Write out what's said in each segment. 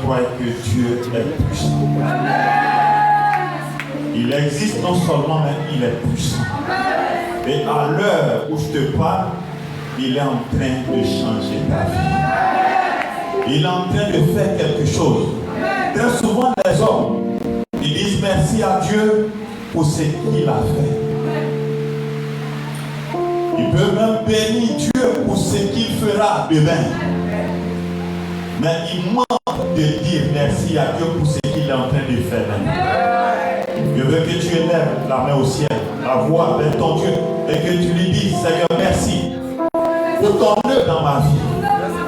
croyez que Dieu est puissant. Il existe non seulement, mais il est puissant. Et à l'heure où je te parle, il est en train de changer ta vie. Il est en train de faire quelque chose. Très souvent, les hommes, ils disent merci à Dieu pour ce qu'il a fait. Ils peuvent même bénir Dieu pour ce qu'il fera demain. Mais il manque de dire merci à Dieu pour ce qu'il est en train de faire maintenant. Je veux que tu élèves la main au ciel, la voix vers ton Dieu, et que tu lui dises, Seigneur, merci pour ton œuvre dans ma vie.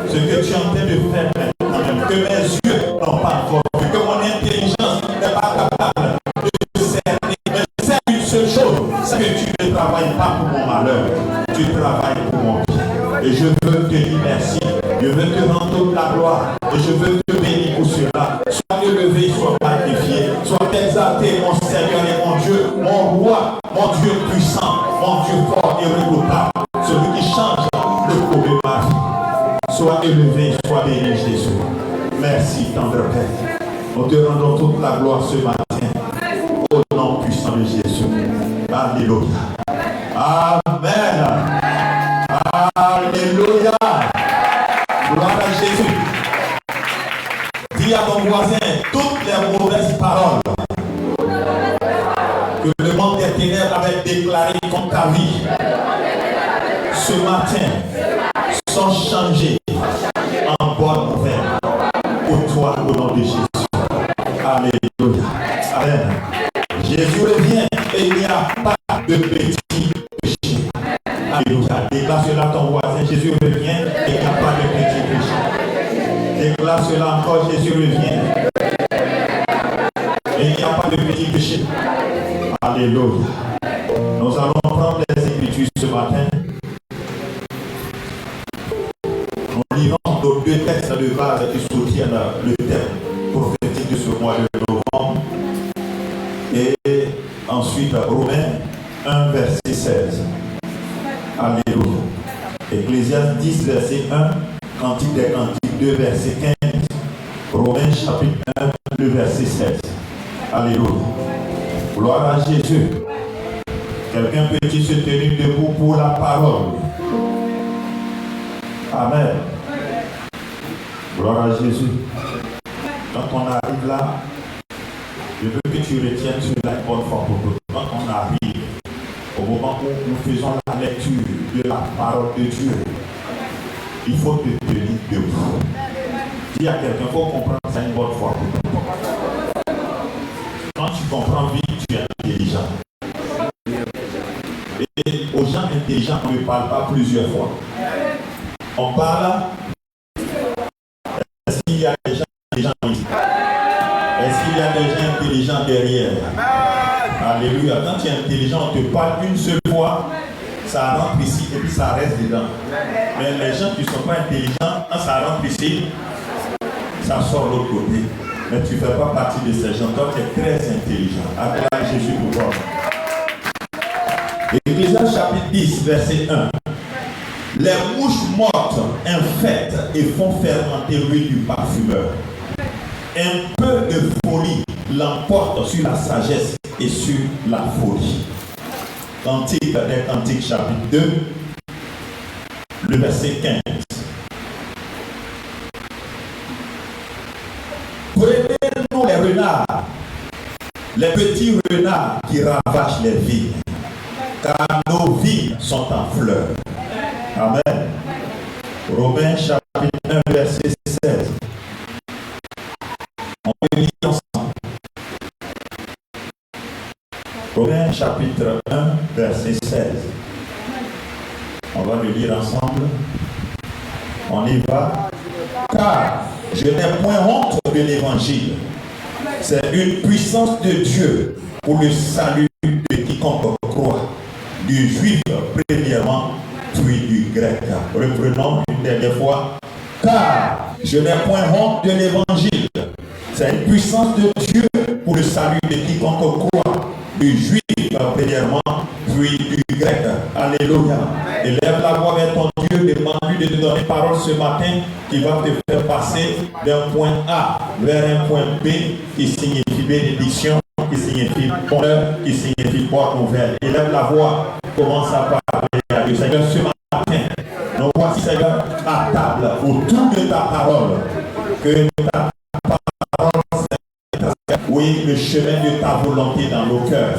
Ce que tu es en train de faire maintenant, que mes yeux n'ont pas encore vu, que mon intelligence n'est pas capable de cerner. Mais je sais une seule chose, c'est que tu ne travailles pas pour mon malheur, tu travailles pour mon bien. Et je veux te dire merci. Je veux te rendre toute la gloire. Et je veux te bénir pour cela. Sois élevé, sois magnifié. Sois exalté, mon Seigneur et mon Dieu, mon roi, mon Dieu puissant, mon Dieu fort et redoutable. Celui qui change le cours de ma vie. Sois élevé, sois béni, Jésus. Merci, tendre Père. Nous te rendons toute la gloire ce matin. Au nom puissant de Jésus. Alléluia. Amen. Alléluia. Gloire à Jésus. Dis à ton voisin toutes les mauvaises paroles que le monde des ténèbres avait déclarées contre ta vie. Ce matin sont changées en bonne nouvelle pour toi au nom de Jésus. Alléluia. Amen. Jésus revient et il n'y a pas de petit péché. Alléluia. Déclare cela à ton voisin. Jésus revient et il n'y a pas de petit péché. Déclare cela encore. Jésus revient et il n'y a pas de petit péché. Alléluia. Nous allons prendre les Écritures ce matin. Nous lisons nos deux textes de base qui soutiennent le thème prophétique de ce mois de novembre. Et ensuite, Romains 1, verset 16. Alléluia. Ecclésiaste 10, verset 1. Cantique des Cantiques 2, verset 15. Romains chapitre 1, le verset 16. Alléluia. Gloire à Jésus. Quelqu'un peut-il se tenir debout pour la parole? Amen. Gloire à Jésus. Quand on arrive là, je veux que tu retiennes cela une bonne fois pour toutes. Quand on arrive, au moment où nous faisons la lecture de la parole de Dieu, il faut te tenir debout. Dis à quelqu'un, il faut comprendre ça une bonne fois pour toutes. Quand tu comprends vite, tu es intelligent. Et aux gens intelligents, on ne parle pas plusieurs fois. On parle. Est-ce qu'il y a des gens intelligents ici? Est-ce qu'il y a des gens intelligents derrière? Alléluia. Quand tu es intelligent, on te parle une seule fois, ça rentre ici et puis ça reste dedans. Mais les gens qui ne sont pas intelligents, quand ça rentre ici, ça sort de l'autre côté. Mais tu ne fais pas partie de ces gens. Toi, tu es très intelligent. Acclame Jésus pour toi. Ecclésiaste chapitre 10, verset 1. Les mouches mortes infectent et font fermenter l'huile du parfumeur. Un peu de folie l'emporte sur la sagesse et sur la folie. Cantique des Cantiques chapitre 2, le verset 15. Prenez-nous les renards, les petits renards qui ravagent les vignes, car nos vignes sont en fleurs. Amen. Romains chapitre 1, verset 16. On peut lire ensemble. Romains chapitre 1, verset 16. On va le lire ensemble. On y va. Car je n'ai point honte de l'évangile. C'est une puissance de Dieu pour le salut de quiconque croit. Du juif premièrement, puis du grec. Reprenons une dernière fois. Car je n'ai point honte de l'évangile. C'est une puissance de Dieu pour le salut de quiconque croit. Du juif premièrement, puis du grec. Alléluia. Élève la voix vers ton Dieu, demande-lui de te donner parole ce matin qui va te faire fait passer d'un point A vers un point B qui signifie bénédiction, qui signifie bonheur, qui signifie bonne nouvelle. Élève la voix, commence à parler à Dieu. Seigneur, ce matin, nous voici, Seigneur, à table, autour de ta parole. Que ta parole, oui, le chemin de ta volonté dans nos cœurs,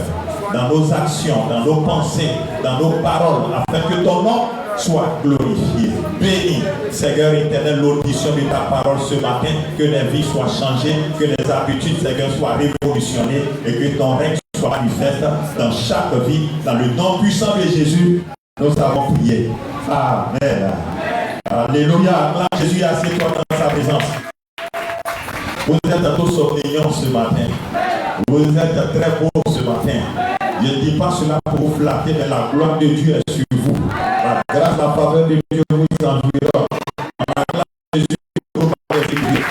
dans nos actions, dans nos pensées, dans nos paroles, afin que ton nom soit glorifié. Béni, Seigneur éternel, l'audition de ta parole ce matin, que les vies soient changées, que les habitudes, Seigneur, soient révolutionnées et que ton règne soit manifeste dans chaque vie. Dans le nom puissant de Jésus, nous avons prié. Amen. Alléluia. Là, Jésus, assieds-toi dans sa présence. Vous êtes tous somnolents ce matin. Vous êtes très beaux ce matin. Je ne dis pas cela pour vous flatter, mais la gloire de Dieu est sur vous. La grâce, la faveur de Dieu vous environne. La grâce de Jésus vous environne.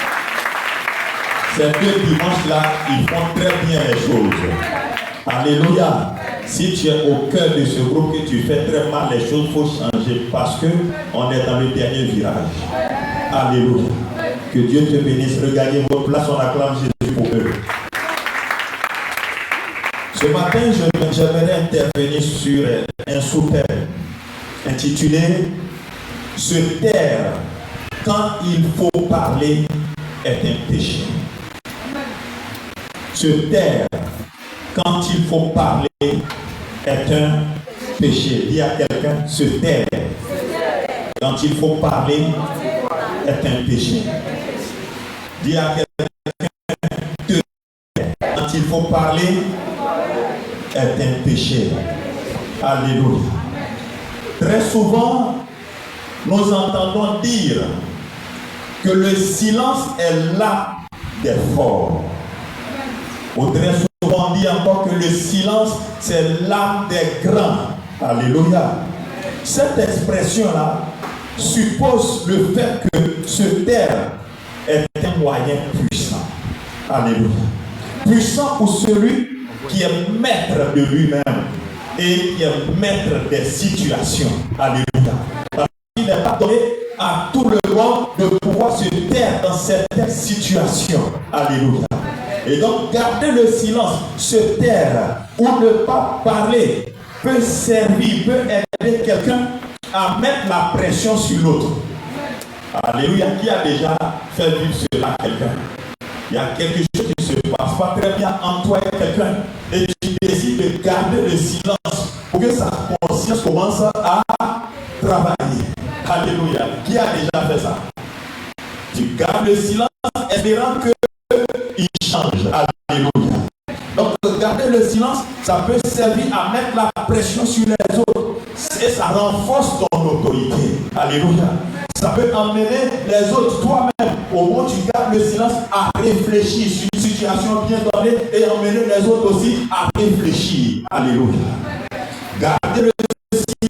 Ces deux dimanches-là, ils font très bien les choses. Alléluia. Si tu es au cœur de ce groupe que tu fais très mal les choses, il faut changer parce qu'on est dans le dernier virage. Alléluia. Que Dieu te bénisse. Regagnez votre place, on acclame Jésus pour eux. Ce matin, j'aimerais intervenir sur un sous-thème intitulé « Se taire quand il faut parler est un péché ». Se taire quand il faut parler est un péché. Dis à quelqu'un, se taire quand il faut parler est un péché. Dis à quelqu'un, te taire quand il faut parler est un péché. Alléluia. Très souvent, nous entendons dire que le silence est l'âme des forts. Ou très souvent, on dit encore que le silence, c'est l'âme des grands. Alléluia. Cette expression-là suppose le fait que se taire est un moyen puissant. Alléluia. Puissant pour celui qui est maître de lui-même et qui est maître des situations. Alléluia. Parce qu'il n'est pas donné à tout le monde de pouvoir se taire dans certaines situations. Alléluia. Et donc, garder le silence, se taire ou ne pas parler peut servir, peut aider quelqu'un à mettre la pression sur l'autre. Alléluia. Qui a déjà fait vivre cela à quelqu'un? Il y a quelque chose qui ne se passe pas très bien en toi et quelqu'un et tu décides de garder le silence pour que sa conscience commence à travailler. Alléluia. Qui a déjà fait ça? Tu gardes le silence espérant qu'il change. Alléluia. Donc garder le silence, ça peut servir à mettre la pression sur les autres et ça renforce ton autorité. Alléluia. Ça peut emmener les autres, toi-même, au moment où tu gardes le silence, à réfléchir sur une situation bien donnée et emmener les autres aussi à réfléchir. Alléluia. Garder le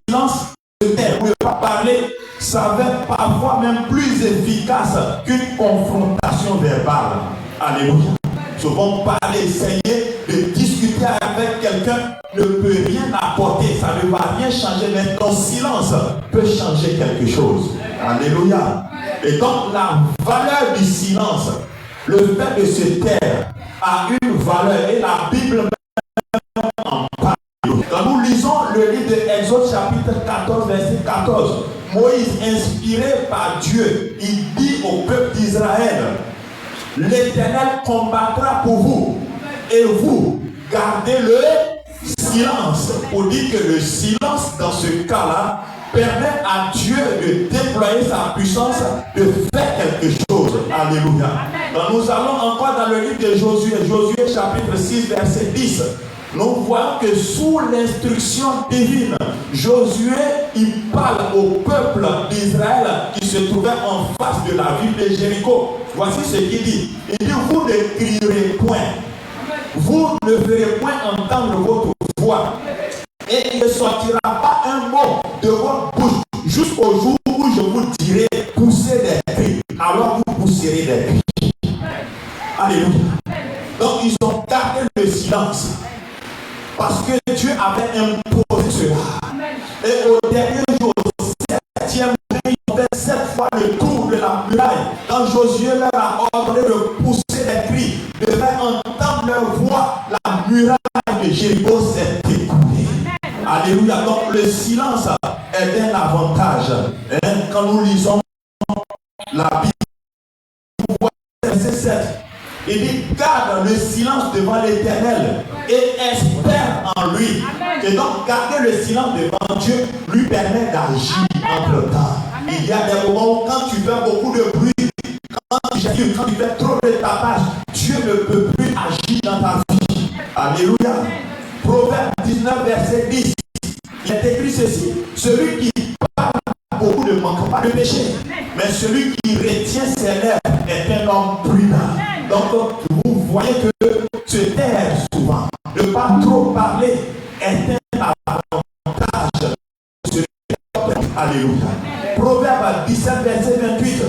silence, peut-être, ne pas parler, ça va être parfois même plus efficace qu'une confrontation verbale. Alléluia. Souvent, parler, essayer de discuter avec quelqu'un ne peut rien apporter, ça ne va rien changer, mais ton silence peut changer quelque chose. Alléluia. Et donc, la valeur du silence, le fait de se taire, a une valeur et la Bible même en parle. Quand nous lisons le livre de Exode chapitre 14, verset 14, Moïse, inspiré par Dieu, il dit au peuple d'Israël: l'Éternel combattra pour vous et vous gardez le silence. Pour dire que le silence dans ce cas-là permet à Dieu de déployer sa puissance, de faire quelque chose. Alléluia. Donc nous allons encore dans le livre de Josué, Josué chapitre 6 verset 10. Nous voyons que sous l'instruction divine, Josué, il parle au peuple d'Israël qui se trouvait en face de la ville de Jéricho. Voici ce qu'il dit. Il dit: vous ne crierez point, vous ne ferez point entendre votre voix, et il ne sortira pas un mot de votre bouche jusqu'au jour où je vous dirai poussez des cris. Alors vous pousserez des cris. Alléluia. Donc ils ont gardé le silence parce que Dieu avait imposé cela. Et au dernier jour, 7e jour, ils ont fait 7 fois le tour de la muraille. Quand Josué leur a ordonné de pousser des cris, de faire entendre leur voix, la muraille de Jéricho s'est écoulée. Alléluia. Donc le silence est un avantage. Quand nous lisons la Bible, verset 7, il dit garde le silence devant l'Éternel et espère en lui. Et donc garder le silence devant Dieu lui permet d'agir entre temps. Il y a des moments où quand tu fais beaucoup de bruit, quand tu fais trop de tapage, Dieu ne peut plus agir dans ta vie. Alléluia. Proverbe 19, verset 10. Il est écrit ceci: celui qui parle beaucoup ne manque pas de péché, mais celui qui retient ses lèvres est un homme prudent. Donc vous voyez que se taire souvent, ne pas trop parler est un avantage. Alléluia. Proverbe 17, verset 28.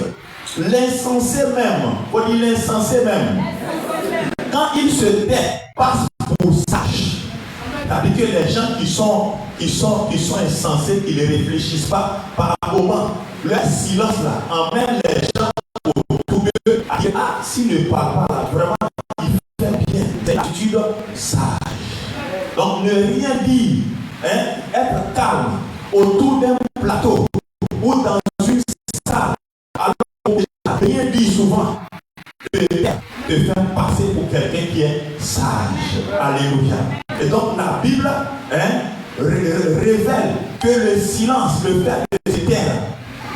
L'insensé même, faut dire l'insensé même, quand il se tait, passe pour sage. C'est-à-dire que les gens qui sont insensés, qui ne réfléchissent pas, par moment, leur silence là emmène les gens autour d'eux à dire ah, s'il ne parle pas là, vraiment, il fait bien. C'est l'attitude sage. Donc ne rien dire, être calme autour d'un plateau ou dans une salle, alors que rien dit souvent, te faire passer pour quelqu'un qui est sage. Alléluia. Et donc la Bible révèle que le silence, le fait de se taire,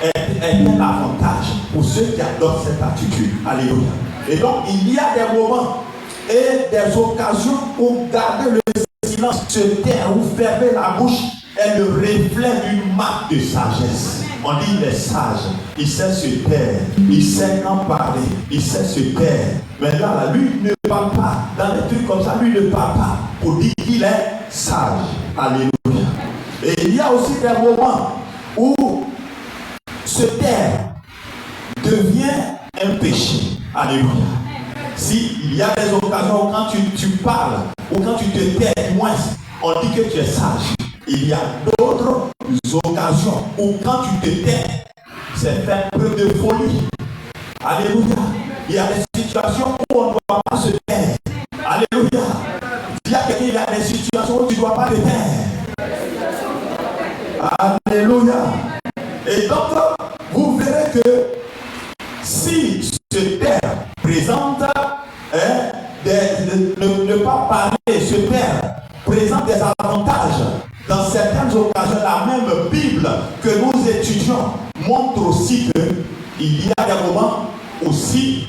est un avantage pour ceux qui adoptent cette attitude. Alléluia. Et donc il y a des moments et des occasions où garder le silence, se taire ou fermer la bouche est le reflet d'une marque de sagesse. On dit il est sage, il sait se taire, il sait en parler, il sait se taire. Mais là, lui ne parle pas. Dans des trucs comme ça, lui ne parle pas pour dire qu'il est sage. Alléluia. Et il y a aussi des moments où se taire devient un péché. Alléluia. S'il y a des occasions où quand tu parles, ou quand tu te tais, moins, on dit que tu es sage. Il y a d'autres occasions où quand tu te tais, c'est faire preuve de folie. Alléluia. Il y a des situations où on ne doit pas se taire. Alléluia. Il y a des situations où tu ne dois pas te taire. Alléluia. Et donc, vous verrez que si se taire présente ne pas parler, se taire présente des avantages. Dans certaines occasions, la même Bible que nous étudions montre aussi qu'il y a des moments où si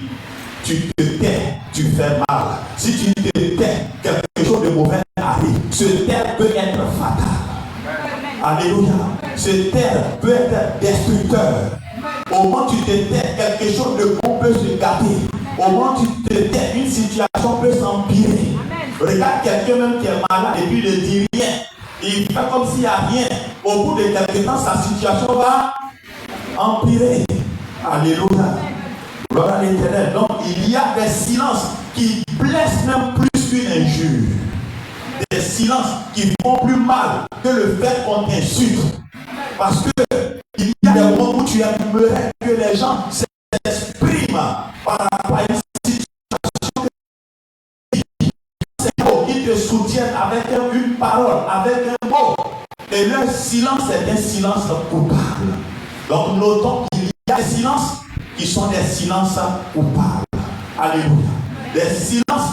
tu te tais, tu fais mal. Si tu te tais, quelque chose de mauvais arrive. Ce taire peut être fatal. Alléluia. Ce taire peut être destructeur. Au moment où tu te tais, quelque chose de bon peut se gâter. Au moment où tu te tais, une situation peut s'empirer. Regarde quelqu'un même qui est malade et puis il ne dit rien. Il fait comme s'il n'y a rien. Au bout de quelques temps, sa situation va empirer. Alléluia. Gloire à l'Éternel. Donc, il y a des silences qui blessent même plus qu'une injure. Des silences qui font plus mal que le fait qu'on t'insulte. Parce que il y a des moments où tu aimerais que les gens s'expriment par rapport à une situation qu'ils te soutiennent avec une parole, avec un mot. Et leur silence est un silence coupable. Donc notons qu'il y a des silences qui sont des silences coupables. Alléluia. Des silences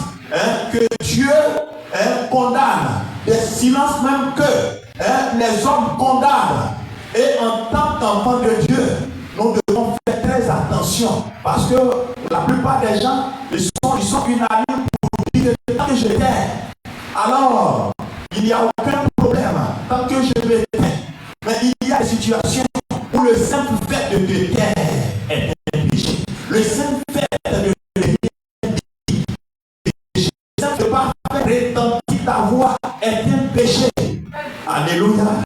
que Dieu condamne. Des silences même que les hommes condamnent. Et en tant qu'enfants de Dieu, nous devons faire très attention. Parce que la plupart des gens, ils sont unanimes pour dire que tant que je tais, alors il n'y a aucun problème. Tant que je me tais. Mais il y a des situations où le simple fait de te taire est un péché. Le simple fait de te taire, le simple fait de ne pas faire retentir ta voix est un péché. Alléluia.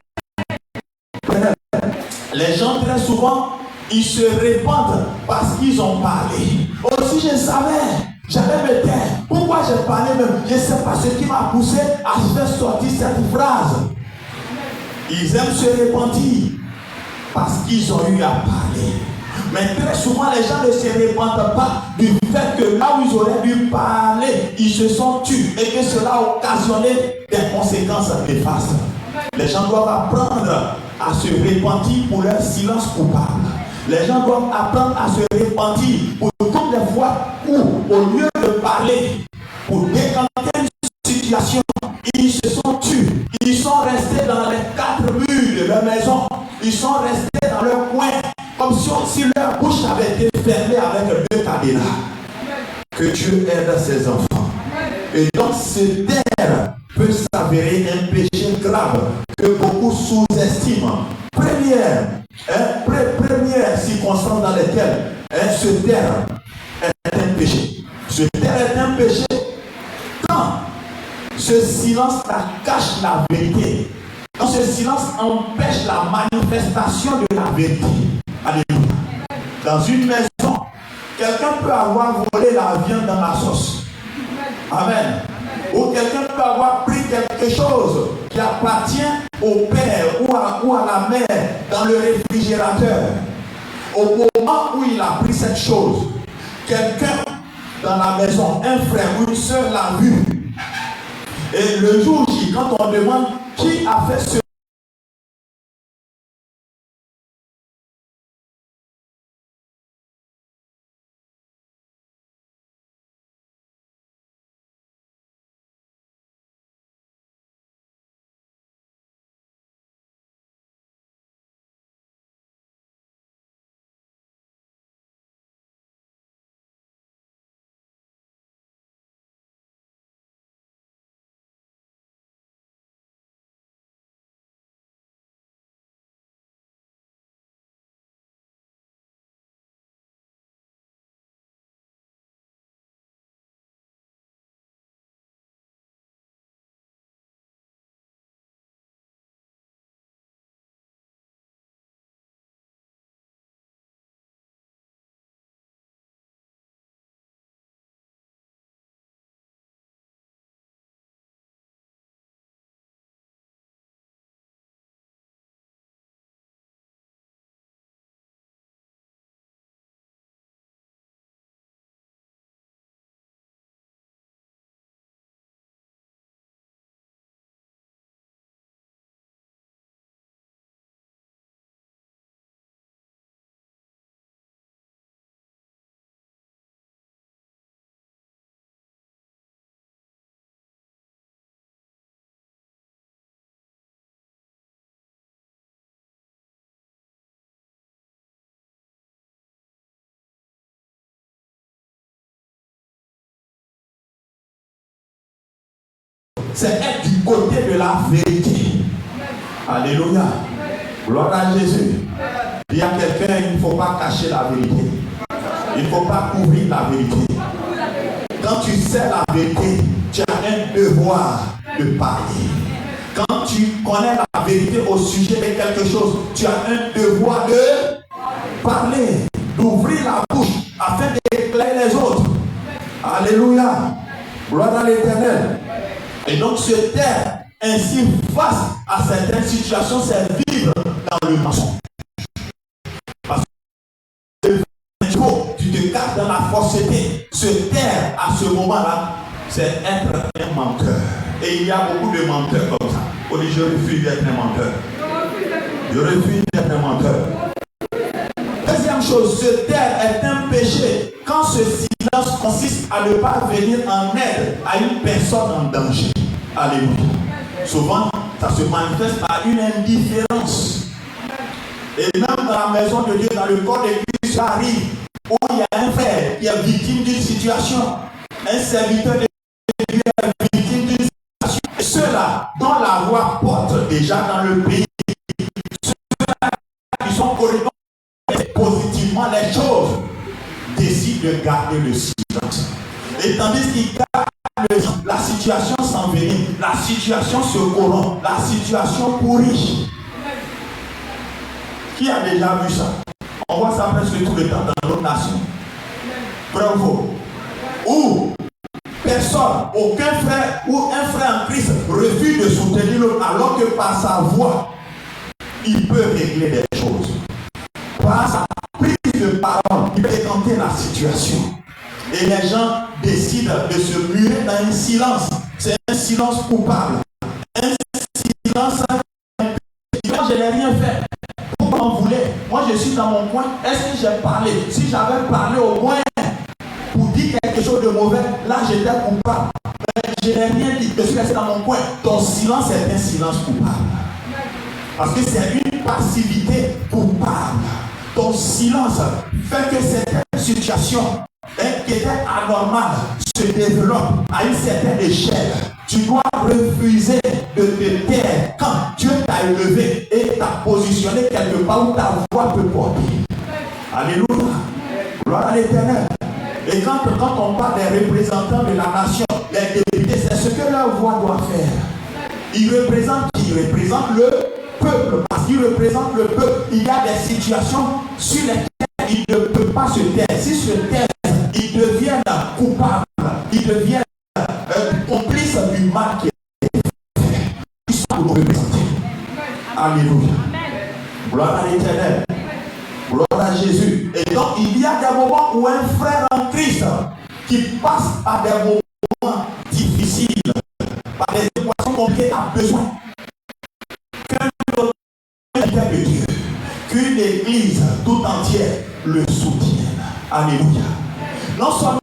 Les gens très souvent, ils se répandent parce qu'ils ont parlé. Oh, si je savais, j'allais me taire. Pourquoi j'ai parlé même? Je ne sais pas ce qui m'a poussé à faire sortir cette phrase. Ils aiment se repentir parce qu'ils ont eu à parler. Mais très souvent, les gens ne se répandent pas du fait que là où ils auraient dû parler, ils se sont tus et que cela a occasionné des conséquences néfastes. Les gens doivent apprendre à se repentir pour leur silence coupable. Les gens doivent apprendre à se repentir pour toutes les fois où, au lieu de parler, pour décanter une situation, ils se sont tus. Ils sont restés dans les quatre murs de leur maison. Ils sont restés dans leur coin, comme si leur bouche avait été fermée avec deux cadenas. Que Dieu aide ses enfants. Et donc, se taire peut s'avérer un péché grave que beaucoup sous-estiment. Première circonstance dans laquelle se taire est un péché. Se taire est un péché quand ce silence cache la vérité. Quand ce silence empêche la manifestation de la vérité. Alléluia. Dans une maison, quelqu'un peut avoir volé la viande dans la sauce. Amen. Ou quelqu'un peut avoir pris quelque chose qui appartient au père ou à la mère dans le réfrigérateur. Au moment où il a pris cette chose, quelqu'un dans la maison, un frère ou une soeur l'a vu. Et le jour J, quand on demande qui a fait ce c'est être du côté de la vérité. Alléluia. Gloire à Jésus. Il y a quelqu'un, il ne faut pas cacher la vérité. Il ne faut pas couvrir la vérité. Quand tu sais la vérité, tu as un devoir de parler. Quand tu connais la vérité au sujet de quelque chose, tu as un devoir de parler, d'ouvrir la bouche afin d'éclairer les autres. Alléluia. Gloire à l'Éternel. Et donc se taire ainsi face à certaines situations, c'est vivre dans le mensonge. Parce que tu te casses dans la fausseté. Se taire à ce moment-là, c'est être un menteur. Et il y a beaucoup de menteurs comme ça. On dit je refuse d'être un menteur. Je refuse d'être un menteur. Deuxième chose, se taire est un péché quand ce silence consiste à ne pas venir en aide à une personne en danger. Alléluia. Souvent, ça se manifeste par une indifférence. Et même dans la maison de Dieu, dans le corps de Christ, ça arrive où il y a un frère qui est victime d'une situation, un serviteur de Dieu est victime d'une situation. Et ceux-là, dont la voix porte déjà dans le pays, ceux-là qui sont corrigés positivement les choses, décident de garder le silence. Et tandis qu'ils gardent la situation s'envenime, la situation se corrompt, la situation pourrit. Qui a déjà vu ça? On voit ça presque tout le temps dans notre nation. Bravo. Où personne, aucun frère ou un frère en Christ refuse de soutenir l'autre alors que par sa voix, il peut régler des choses. Par sa prise de parole, qui peut décanter la situation. Et les gens décident de se murer dans un silence. C'est un silence coupable. Un silence. Moi, je n'ai rien fait. Pourquoi on voulait? Moi, je suis dans mon coin. Est-ce que j'ai parlé? Si j'avais parlé au moins pour dire quelque chose de mauvais, là, j'étais coupable. Mais je n'ai rien dit. Je suis resté dans mon coin. Ton silence est un silence coupable. Parce que c'est une passivité coupable. Ton silence fait que cette situation qui était anormale se développe à une certaine échelle. Tu dois refuser de te taire quand Dieu t'a élevé et t'a positionné quelque part où ta voix peut porter. Alléluia. Gloire à l'Éternel. Et quand on parle des représentants de la nation, les députés, c'est ce que leur voix doit faire. Ils représentent qui? Ils représentent le peuple. Parce qu'ils représentent le peuple, il y a des situations sur lesquelles ils ne peuvent pas se taire. S'ils se taisent, ils deviennent coupables, ils deviennent complices du mal qui est fait. Ils sont pour nous représenter. Alléluia. Gloire à l'Éternel. Gloire à Jésus. Et donc, il y a des moments où un frère en Christ qui passe par des moments difficiles, par des équations compliquées, a besoin de Dieu, qu'une église tout entière le soutienne. Alléluia. Non seulement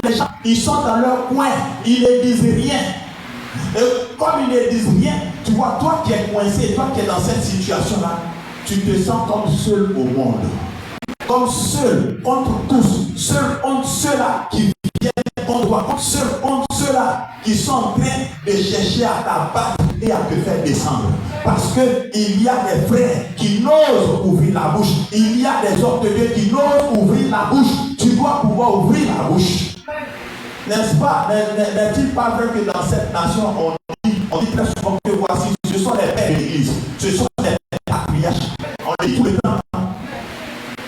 les gens, ils sont dans leur coin, ils ne disent rien. Et comme ils ne disent rien, tu vois, toi qui es coincé, toi qui es dans cette situation-là, tu te sens comme seul au monde. Comme seul contre tous, seul contre ceux-là qui viennent contre toi, comme seul contre ceux-là qui sont en train de chercher à t'abattre et à te faire descendre. Parce qu'il y a des frères qui n'osent ouvrir la bouche. Il y a des hommes de Dieu qui n'osent ouvrir la bouche. Tu dois pouvoir ouvrir la bouche. N'est-ce pas? N'est-il pas vrai que dans cette nation, on dit très souvent que voici, ce sont les pères de l'église, ce sont les patriarches. On le dit tout le temps.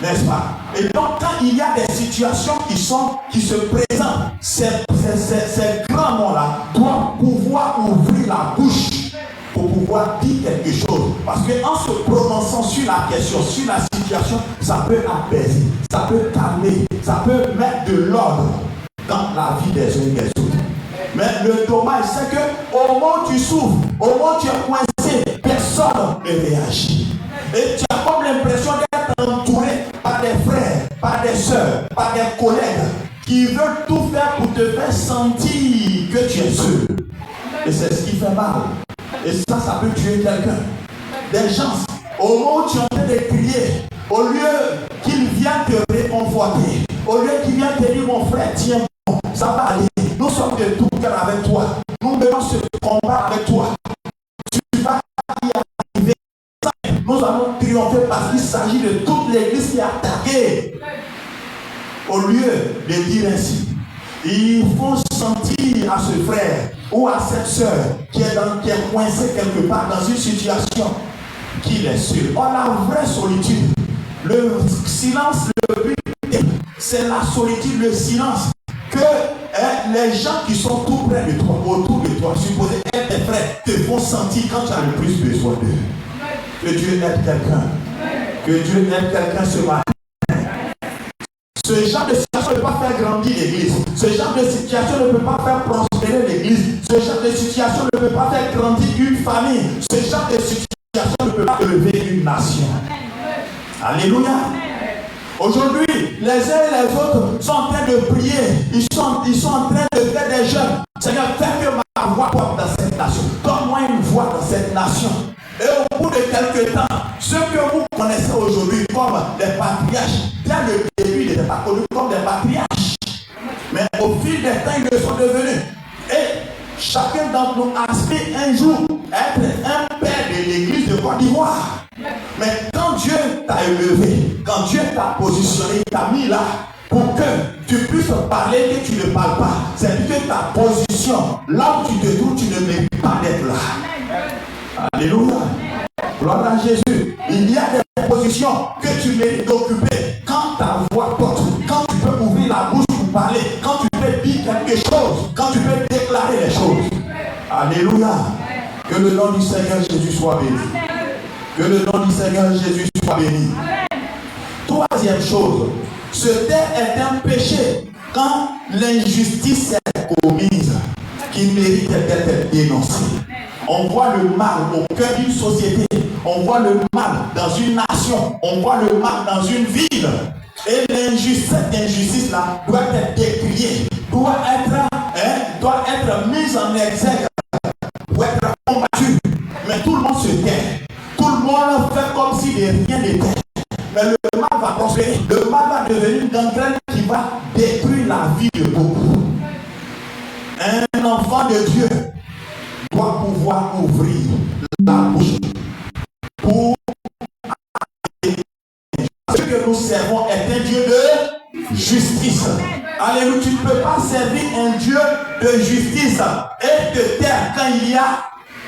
N'est-ce pas? Et donc, quand il y a des situations qui se présentent, ces grands noms-là doivent pouvoir ouvrir la bouche pour pouvoir dire quelque chose. Parce qu'en se prononçant sur la question, sur la situation, ça peut apaiser, ça peut calmer, ça peut mettre de l'ordre dans la vie des uns et des autres. Mais le dommage, c'est qu'au moment où tu souffres, au moment où tu es coincé, personne ne réagit. Et tu as comme l'impression d'être entouré par des frères, par des soeurs, par des collègues qui veulent tout faire pour te faire sentir que tu es seul. Et c'est ce qui fait mal. Et ça peut tuer quelqu'un. Des gens, au moment où tu es en train de crier, au lieu qu'ils viennent te réconforter, au lieu qu'ils viennent te dire, mon frère, tiens bon, ça va aller. Nous sommes de tout cœur avec toi. Nous menons ce combat avec toi. Tu vas y arriver. Nous allons triompher parce qu'il s'agit de toute l'église qui est attaquée. Au lieu de dire ainsi, il faut sentir à ce frère ou à cette soeur qui est coincé quelque part dans une situation qu'il est seul. Or, la vraie solitude, le silence, le but, c'est la solitude, le silence que les gens qui sont tout près de toi, autour de toi, supposés être tes frères, te font sentir quand tu as le plus besoin d'eux. Que Dieu aide quelqu'un. Que Dieu aide quelqu'un ce matin. Ce genre de situation ne peut pas faire grandir l'église. Ce genre de situation ne peut pas faire prospérer l'église. Ce genre de situation ne peut pas faire grandir une famille. Ce genre de situation ne peut pas élever une nation. Alléluia. Aujourd'hui, les uns et les autres sont en train de prier. Ils sont en train de faire des jeûnes. Seigneur, fais que ma voix porte dans cette nation. Donne-moi une voix dans cette nation. Et au bout de quelques temps, ceux que vous connaissez aujourd'hui comme des patriarches, bien le début n'était pas connu comme des patriarches. Mais au fil des temps, ils le sont devenus. Et chacun d'entre nous aspire un jour être un père de l'église de Côte d'Ivoire. Mais quand Dieu t'a élevé, quand Dieu t'a positionné, il t'a mis là pour que tu puisses parler et que tu ne parles pas. C'est que ta position, là où tu te trouves, tu ne mérites pas d'être là. Alléluia. Gloire à Jésus. Il y a des positions que tu mérites d'occuper quand ta voix porte, quand tu peux ouvrir la bouche pour parler, quand tu peux dire quelque chose, quand tu peux déclarer les choses. Alléluia. Que le nom du Seigneur Jésus soit béni. Que le nom du Seigneur Jésus soit béni. Troisième chose, Se taire est un péché quand l'injustice est commise qui mérite d'être dénoncée. On voit le mal au cœur d'une société, on voit le mal dans une nation, on voit le mal dans une ville. Et cette injustice-là doit être décriée, doit être mise en exergue, doit être combattue. Mais tout le monde se tait. Tout le monde fait comme si de rien n'était. Mais le mal va prospérer. Le mal va devenir une gangrène qui va détruire la vie de beaucoup. Un enfant de Dieu doit pouvoir ouvrir la bouche pour ce que nous servons est un Dieu de justice. Alléluia, tu ne peux pas servir un Dieu de justice et te taire quand il y a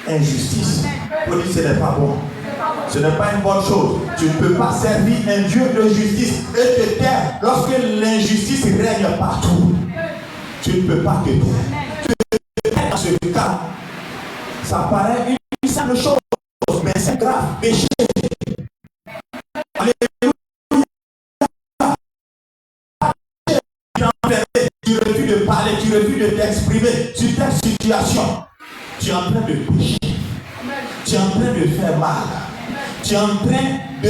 injustice. Pour dire ce n'est pas bon. Ce n'est pas une bonne chose. Tu ne peux pas servir un Dieu de justice et te taire lorsque l'injustice règne partout. Tu ne peux pas te taire. Dans ce cas, ça paraît une simple chose, mais c'est grave, péché. Alléluia. Tu refuses de parler, tu refuses de t'exprimer sur ta situation. Tu es en train de pécher. Tu es en train de faire mal. Tu es en train de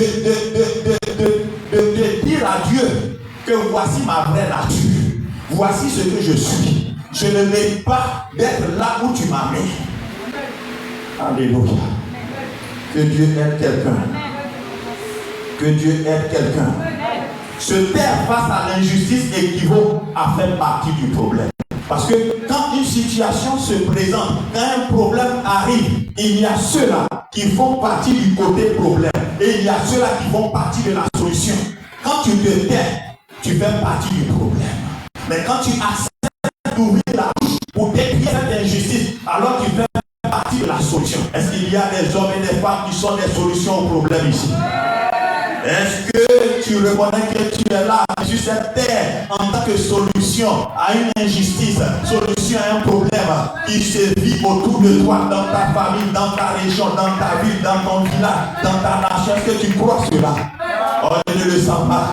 dire à Dieu que voici ma vraie nature. Voici ce que je suis. Je ne mérite pas d'être là où tu m'as mis. Alléluia. Que Dieu aide quelqu'un. Que Dieu aide quelqu'un. Se taire face à l'injustice équivaut à faire partie du problème. Parce que quand une situation se présente, quand un problème arrive, il y a ceux-là qui font partie du côté problème et il y a ceux-là qui font partie de la solution. Quand tu te tais, tu fais partie du problème. Mais quand tu acceptes d'ouvrir la bouche pour décrire cette injustice, alors tu fais partie de la solution. Est-ce qu'il y a des hommes et des femmes qui sont des solutions au problème ici? Est-ce que tu reconnais que tu es là sur cette terre en tant que solution à une injustice, solution à un problème qui se vit autour de toi, dans ta famille, dans ta région, dans ta ville, dans ton village, dans ta nation? Est-ce que tu crois cela? Oh, je ne le sens pas.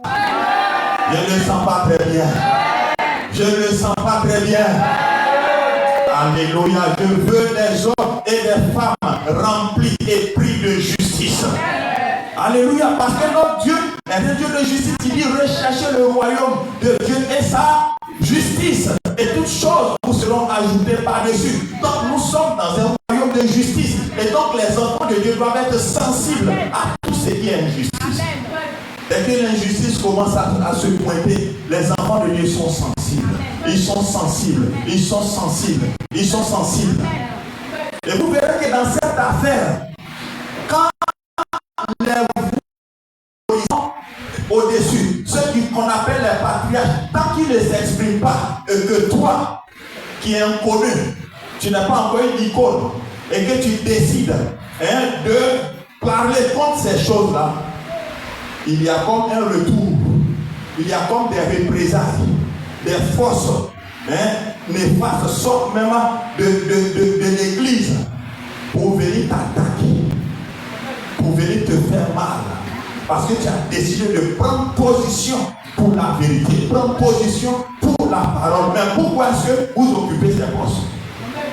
Je ne le sens pas très bien. Je ne le sens pas très bien. Alléluia. Je veux des hommes et des femmes remplis et pris de justice. Alléluia, parce que notre Dieu est un Dieu de justice. Il dit recherchez le royaume de Dieu et sa justice. Et toutes choses vous seront ajoutées par-dessus. Donc nous sommes dans un royaume de justice. Et donc les enfants de Dieu doivent être sensibles à tout ce qui est injustice. Dès que l'injustice commence à se pointer, les enfants de Dieu sont sensibles. Ils sont sensibles. Ils sont sensibles. Ils sont sensibles. Et vous verrez que dans cette affaire, quand les voix au-dessus, ceux qu'on appelle les patriarches, tant qu'ils ne s'expriment pas, et que toi, qui es inconnu, tu n'as pas encore une icône, et que tu décides de parler contre ces choses-là, il y a comme un retour, il y a comme des représailles, des forces néfastes sortent même de l'église pour venir t'attaquer, pour venir te faire mal, parce que tu as décidé de prendre position pour la vérité, prendre position pour la parole. Mais pourquoi est-ce que vous occupez ces postes?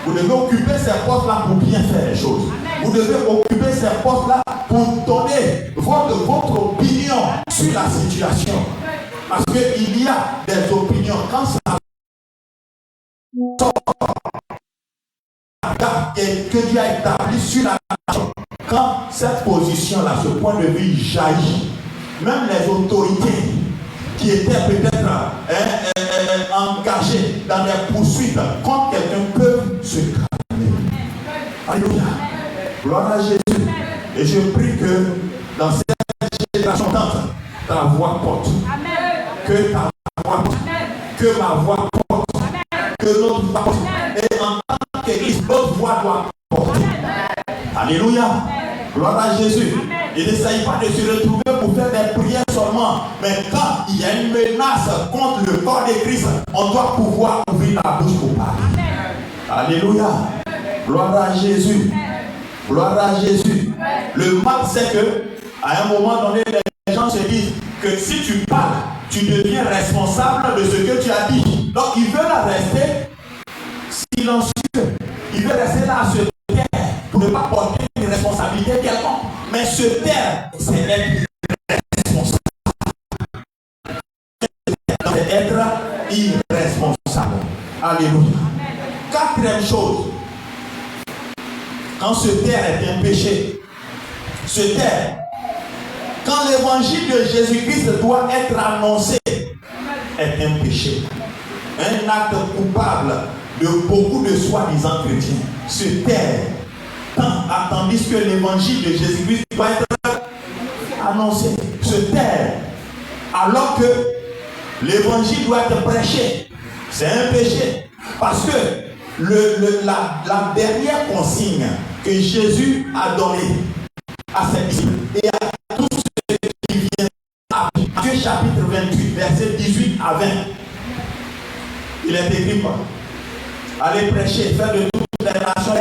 Vous devez occuper ces postes-là pour bien faire les choses. Vous devez occuper ces postes-là pour donner votre opinion sur la situation. Parce qu'il y a des opinions quand ça que Dieu a établi sur la nation. Quand cette position-là, ce point de vue jaillit, même les autorités qui étaient peut-être engagées dans des poursuites contre quelqu'un peuvent se calmer. Alléluia. Gloire à Jésus. Et je prie que dans cette génération d'entre, ta voix porte. Que ta voix porte. Que ma voix porte. Que notre voix porte. Et en tant qu'Église, notre voix doit porter. Alléluia. Gloire à Jésus. Il ne s'agit pas de se retrouver pour faire des prières seulement. Mais quand il y a une menace contre le corps de Christ, on doit pouvoir ouvrir la bouche pour parler. Alléluia. Gloire à Jésus. Gloire à Jésus. Le mal, c'est que à un moment donné, les gens se disent que si tu parles, tu deviens responsable de ce que tu as dit. Donc ils veulent rester silencieux. Ils veulent rester là à se taire pour ne pas porter une responsabilité quelconque. Mais se taire, c'est être responsable. C'est être irresponsable. Alléluia. Quatrième chose, quand se taire est un péché, se taire, quand l'évangile de Jésus-Christ doit être annoncé, est un péché. Un acte coupable de beaucoup de soi-disant chrétiens. Se taire, tandis que l'évangile de Jésus-Christ doit être annoncé. Se taire, alors que l'évangile doit être prêché. C'est un péché. Parce que la dernière consigne que Jésus a donnée à ses disciples et à tous ceux qui viennent à Matthieu chapitre 28, versets 18 à 20, il est écrit quoi? Allez prêcher, faire de toutes les nations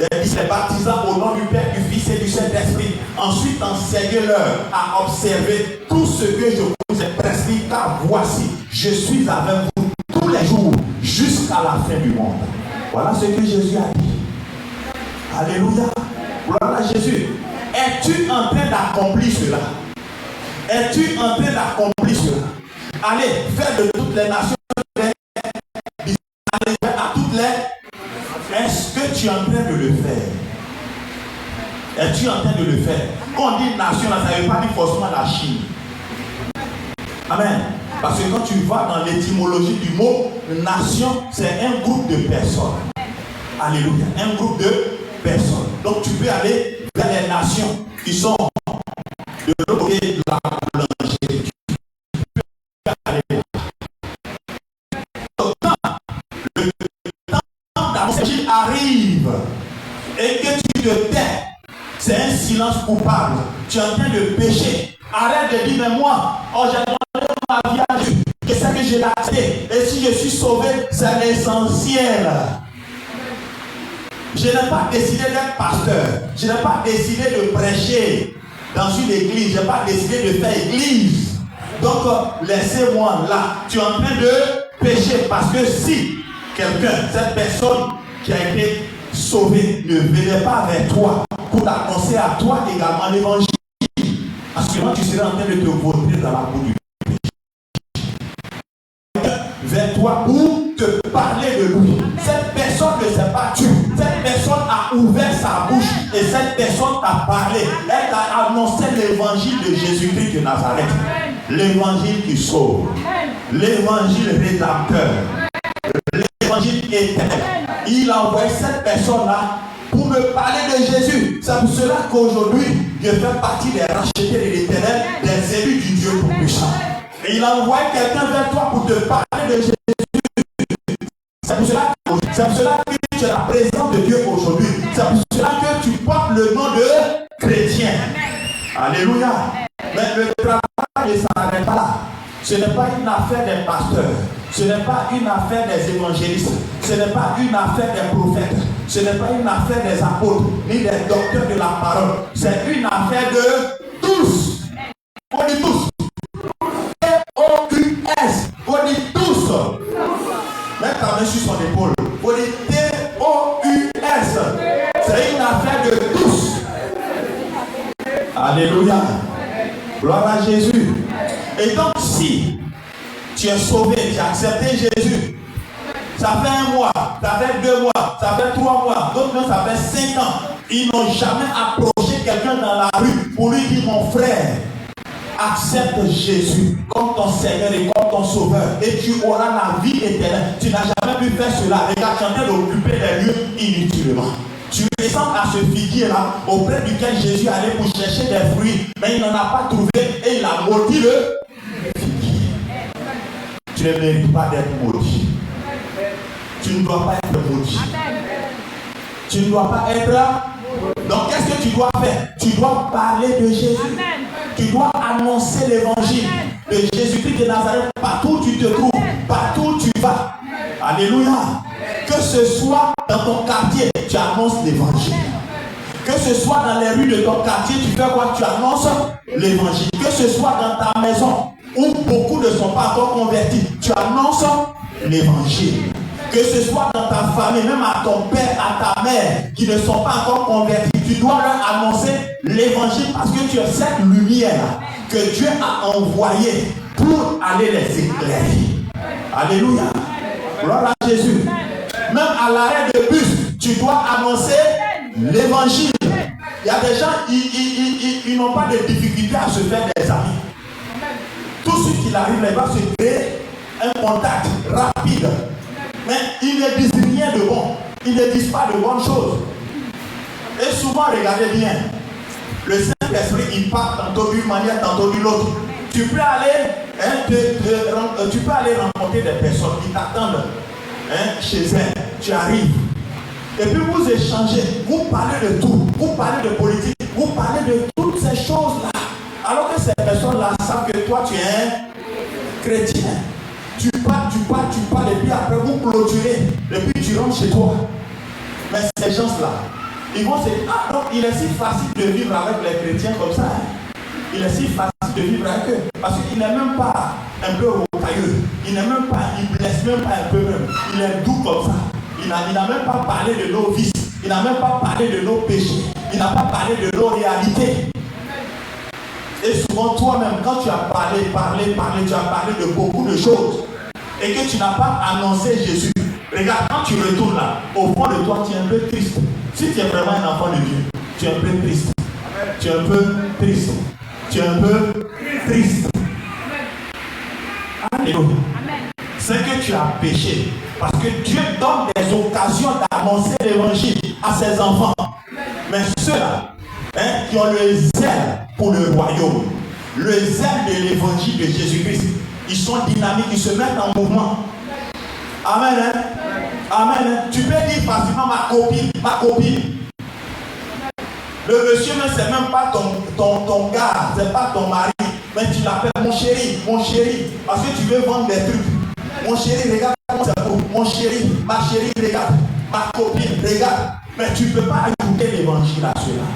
les baptisants au nom du Père, du Fils et du Saint-Esprit. Ensuite, enseignez-leur à observer tout ce que je vous ai prescrit, car voici, je suis avec vous tous les jours jusqu'à la fin du monde. Voilà ce que Jésus a dit. Alléluia. Gloire à Jésus. Es-tu en train d'accomplir cela? Es-tu en train d'accomplir cela? Allez, faire de toutes les nations, allez, à toutes les... Est-ce que tu es en train de le faire? Es-tu en train de le faire? Quand on dit nation, là, ça ne veut pas dire forcément la Chine. Amen. Parce que quand tu vas dans l'étymologie du mot nation, c'est un groupe de personnes. Alléluia. Un groupe de personnes. Donc tu peux aller vers les nations qui sont de l'autre côté de la boulangerie. Tu peux aller donc, quand le temps d'annoncer arrive et que tu te tais, c'est un silence coupable. Tu es en train de pécher. Arrête de dire, mais moi, oh, j'ai demandé ma vie à Dieu. Qu'est-ce que j'ai accepté? Et si je suis sauvé, c'est l'essentiel. Je n'ai pas décidé d'être pasteur. Je n'ai pas décidé de prêcher dans une église. Je n'ai pas décidé de faire église. Donc, laissez-moi là. Tu es en train de pécher. Parce que si quelqu'un, cette personne qui a été sauvée, ne venait pas vers toi pour t'annoncer à toi également l'évangile, parce que moi, tu serais en train de te vautrer dans la boue du péché. Vers toi pour te parler de lui. Cette personne ne s'est pas tue. Cette personne a ouvert sa bouche et cette personne t'a parlé. Elle t'a annoncé l'évangile de Jésus-Christ de Nazareth. L'évangile qui sauve. L'évangile rédempteur. L'évangile éternel. Il a envoyé cette personne-là pour me parler de Jésus. C'est pour cela qu'aujourd'hui, je fais partie des rachetés de l'Éternel, des élus du Dieu tout-puissant. Et il a envoyé quelqu'un vers toi pour te parler de Jésus. C'est pour cela que tu es la présence de Dieu aujourd'hui. C'est pour cela que tu portes le nom de chrétien. Alléluia. Mais le travail ne s'arrête pas là. Ce n'est pas une affaire des pasteurs. Ce n'est pas une affaire des évangélistes. Ce n'est pas une affaire des prophètes. Ce n'est pas une affaire des apôtres, ni des docteurs de la parole. C'est une affaire de tous. On dit tous. T-O-U-S. On dit tous. Mets ta main sur son épaule. On dit T-O-U-S. C'est une affaire de tous. Alléluia. Gloire à Jésus. Et donc, si tu es sauvé, tu as accepté Jésus, ça fait 1 mois, ça fait 2 mois, ça fait 3 mois, d'autres ça fait 5 ans, ils n'ont jamais approché quelqu'un dans la rue pour lui dire, mon frère, accepte Jésus comme ton Seigneur et comme ton Sauveur, et tu auras la vie éternelle. Tu n'as jamais pu faire cela. Regarde, tu es en train d'occuper les lieux inutilement. Tu ressembles à ce figuier-là auprès duquel Jésus allait pour chercher des fruits, mais il n'en a pas trouvé et il a maudit le figuier. Tu ne mérites pas d'être maudit. Tu ne dois pas être maudit. Tu ne dois pas être là. Donc qu'est-ce que tu dois faire? Tu dois parler de Jésus. Tu dois annoncer l'évangile de Jésus-Christ de Nazareth partout où tu te trouves, partout où tu vas. Alléluia. Que ce soit dans ton quartier, tu annonces l'évangile. Que ce soit dans les rues de ton quartier, tu fais quoi? Tu annonces l'évangile. Que ce soit dans ta maison, où beaucoup ne sont pas encore convertis, tu annonces l'évangile. Que ce soit dans ta famille, même à ton père, à ta mère, qui ne sont pas encore convertis, tu dois leur annoncer l'évangile parce que tu as cette lumière que Dieu a envoyée pour aller les éclairer. Alléluia. Gloire à Jésus. Même à l'arrêt de bus, tu dois annoncer l'évangile. Il y a des gens, ils n'ont pas de difficulté à se faire des amis. Tout ce qui arrive, il va se créer un contact rapide. Mais ils ne disent rien de bon. Ils ne disent pas de bonnes choses. Et souvent, regardez bien. Le Saint-Esprit, il part tantôt d'une manière, tantôt d'une autre. Tu peux aller, tu peux aller rencontrer des personnes qui t'attendent chez elles. Tu arrives. Et puis vous échangez. Vous parlez de tout. Vous parlez de politique. Vous parlez de toutes ces choses-là. Alors que ces personnes-là savent que toi, tu es un chrétien. Tu parles, et puis après vous clôturez, et puis tu rentres chez toi. Mais ces gens-là, ils vont se dire, ah donc il est si facile de vivre avec les chrétiens comme ça. Il est si facile de vivre avec eux. Parce qu'il n'est même pas un peu rocailleux. Il n'est même pas, il blesse même pas un peu même. Il est doux comme ça. Il n'a même pas parlé de nos vices. Il n'a même pas parlé de nos péchés. Il n'a pas parlé de nos réalités. Et souvent toi-même, quand tu as parlé, tu as parlé de beaucoup de choses et que tu n'as pas annoncé Jésus. Regarde, quand tu retournes là, au fond de toi, tu es un peu triste. Si tu es vraiment un enfant de Dieu, tu es un peu triste. Tu es un peu triste. Tu es un peu triste. Alléluia. C'est que tu as péché. Parce que Dieu donne des occasions d'annoncer l'évangile à ses enfants. Mais ceux-là, qui ont le zèle pour le royaume, le zèle de l'évangile de Jésus-Christ, ils sont dynamiques, ils se mettent en mouvement. Amen. Amen. Tu peux dire facilement ma copine. Le monsieur ne c'est même pas ton gars, c'est pas ton mari, mais tu l'appelles mon chéri, parce que tu veux vendre des trucs. Mon chéri, regarde comment ça vaut. Mon chéri, ma chérie, regarde. Ma copine, regarde. Mais tu ne peux pas ajouter l'évangile à cela.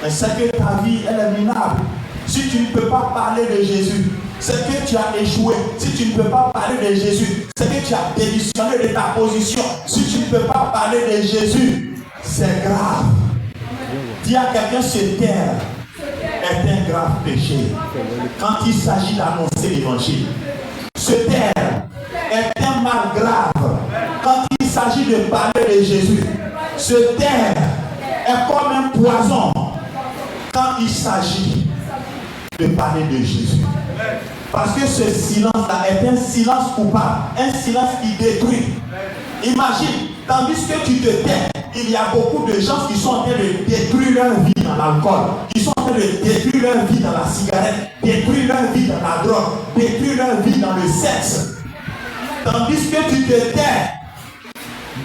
Mais c'est que ta vie, elle est minable. Si tu ne peux pas parler de Jésus, c'est que tu as échoué. Si tu ne peux pas parler de Jésus, c'est que tu as démissionné de ta position. Si tu ne peux pas parler de Jésus, c'est grave. Dis à quelqu'un, se taire est un grave péché. Quand il s'agit d'annoncer l'évangile, se taire est un mal grave. Quand il s'agit de parler de Jésus, se taire est comme un poison. Quand il s'agit de parler de Jésus. Parce que ce silence-là est un silence coupable, un silence qui détruit. Imagine, tandis que tu te tais, il y a beaucoup de gens qui sont en train de détruire leur vie dans l'alcool, qui sont en train de détruire leur vie dans la cigarette, détruire leur vie dans la drogue, détruire leur vie dans le sexe. Tandis que tu te tais,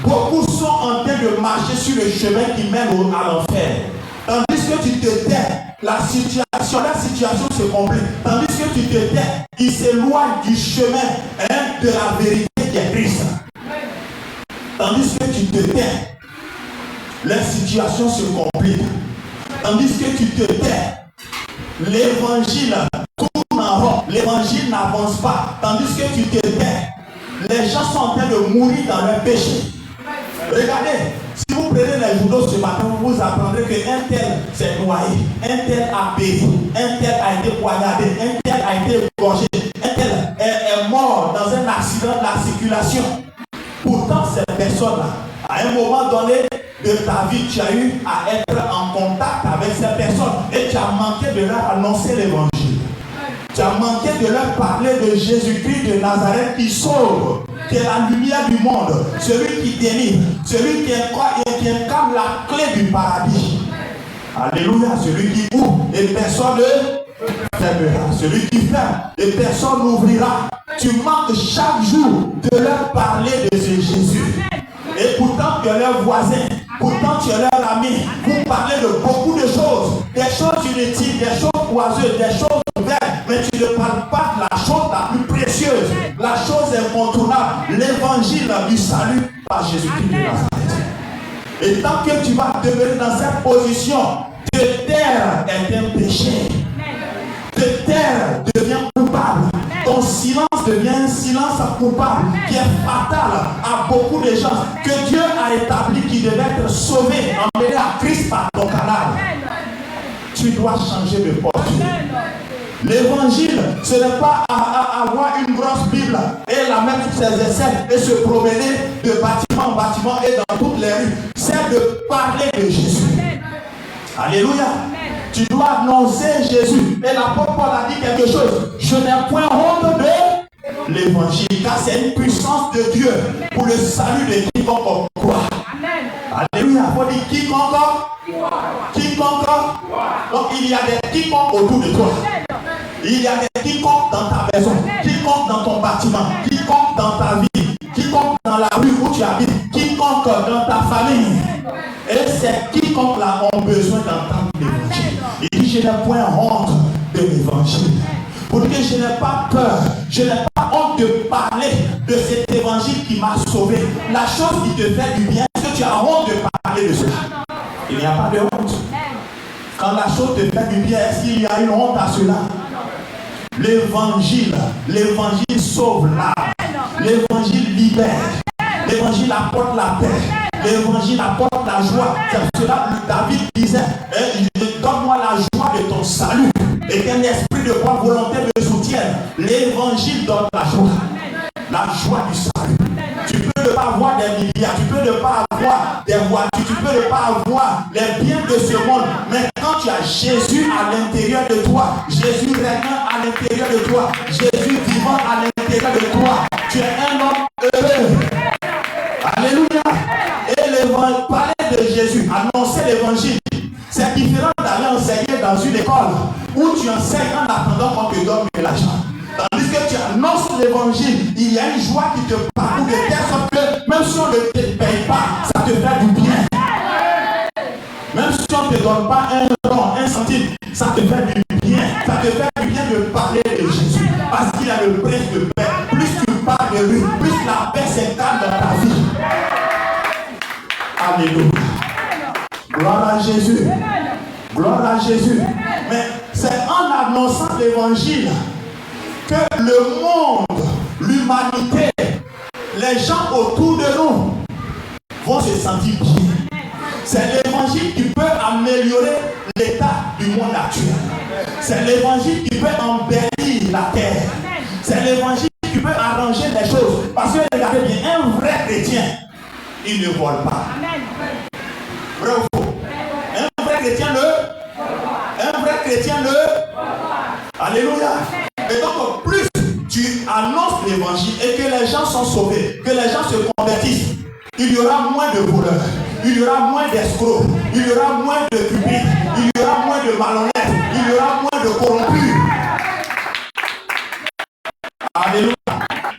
beaucoup sont en train de marcher sur le chemin qui mène à l'enfer. Tandis que tu te tais, la situation se complique. Tandis que tu te tais, il s'éloigne du chemin de la vérité qui est Christ. Tandis que tu te tais, la situation se complique. Tandis que tu te tais, l'évangile tourne en rond. L'évangile n'avance pas. Tandis que tu te tais, les gens sont en train de mourir dans leur péché. Regardez, si vous prenez les journaux ce matin, vous apprendrez qu'un tel s'est noyé, un tel a péri, un tel a été poignardé, un tel a été égorgé, un tel est mort dans un accident de la circulation. Pourtant, ces personnes-là, à un moment donné de ta vie, tu as eu à être en contact avec ces personnes et tu as manqué de leur annoncer l'évangile. Tu as manqué de leur parler de Jésus-Christ de Nazareth qui sauve, qui est la lumière du monde, celui qui délivre, celui qui incarne la clé du paradis. Alléluia, celui qui ouvre et personne ne fermera, celui qui ferme et personne n'ouvrira. Tu manques chaque jour de leur parler de ce Jésus. Et pourtant tu es leur voisin, pourtant tu es leur ami, vous parlez de beaucoup de choses, des choses inutiles, des choses oiseuses, des choses ouvertes, mais tu ne parles pas de la chose la plus précieuse, la chose incontournable, l'évangile du salut par Jésus-Christ de Nazareth. Et tant que tu vas demeurer dans cette position, te taire est un péché. Te taire devient coupable. ton silence devient un silence coupable qui est fatal à beaucoup de gens que Dieu a établi qui devaient être sauvés, emmenés à Christ par ton canal. Tu dois changer de poste. L'évangile, ce n'est pas avoir une grosse Bible et la mettre sur ses aisselles et se promener de bâtiment en bâtiment et dans toutes les rues. C'est de parler de Jésus. Alléluia. Tu dois annoncer Jésus. Et l'apôtre Paul a dit quelque chose. Je n'ai point honte de l'évangile, car c'est une puissance de Dieu pour le salut de quiconque croit. Alléluia. Il faut dire quiconque. Quiconque. Donc il y a des quiconques autour de toi. Il y a des quiconques dans ta maison, quiconque dans ton bâtiment, quiconque dans ta vie, quiconque dans la rue où tu habites, quiconque dans ta famille. Et ces quiconques-là ont besoin d'entendre l'évangile. Il dit, je n'ai point honte de l'évangile. Pour dire que je n'ai pas peur, je n'ai pas honte de parler de cet évangile qui m'a sauvé. La chose qui te fait du bien, est-ce que tu as honte de parler de cela? Il n'y a pas de honte. Quand la chose te fait du bien, est-ce qu'il y a une honte à cela? L'évangile sauve l'âme. L'évangile libère. L'évangile apporte la paix. L'évangile apporte la joie. C'est cela que David disait, donne-moi la joie de ton salut et qu'un esprit de bonne volonté me soutienne. L'évangile donne la joie du salut. Tu peux ne pas avoir des milliards, tu peux ne pas avoir des voitures, tu peux ne pas avoir les biens de ce monde, mais quand tu as Jésus à l'intérieur de toi, Jésus régnant à l'intérieur de toi, Jésus vivant à l'intérieur de toi, tu es un homme heureux. Alléluia. Et parler de Jésus, annoncer l'évangile, c'est différent d'aller enseigner dans une école où tu enseignes en attendant qu'on te donne de l'argent. Tandis que tu annonces l'évangile, il y a une joie qui te parle de telle sorte que même si on ne te paye pas, ça te fait du bien. Même si on ne te donne pas un rond, un centime, ça te fait du bien. Ça te fait du bien de parler de Jésus. Parce qu'il a le prince de paix. Plus tu parles de lui, plus la paix s'incarne dans ta vie. Alléluia. Gloire à Jésus. Gloire à Jésus. Mais c'est en annonçant l'évangile que le monde, l'humanité, les gens autour de nous vont se sentir bien. C'est l'évangile qui peut améliorer l'état du monde actuel. C'est l'évangile qui peut embellir la terre. C'est l'évangile qui peut arranger les choses. Parce que regardez bien, un vrai chrétien, il ne vole pas. Vrai ou faux? Un vrai chrétien Alléluia. Et donc plus tu annonces l'évangile et que les gens sont sauvés, que les gens se convertissent, il y aura moins de voleurs, il y aura moins d'escrocs, il y aura moins de cupides, il y aura moins de malhonnêtes, il y aura moins de corrompus. Alléluia.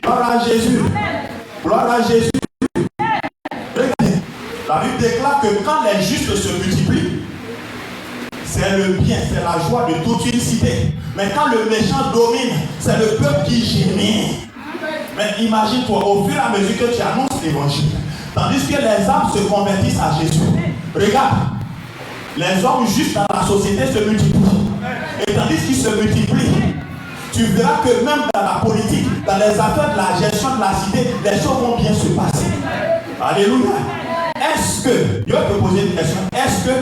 Gloire à Jésus. Gloire à Jésus. Regardez, la Bible déclare que quand les justes se multiplient, c'est le bien, c'est la joie de toute une cité. Mais quand le méchant domine, c'est le peuple qui gémit. Mais imagine-toi, au fur et à mesure que tu annonces l'évangile, tandis que les âmes se convertissent à Jésus. Regarde, les hommes justes dans la société se multiplient. Et tandis qu'ils se multiplient, tu verras que même dans la politique, dans les affaires de la gestion de la cité, les choses vont bien se passer. Alléluia. Est-ce que, je vais te poser une question, est-ce que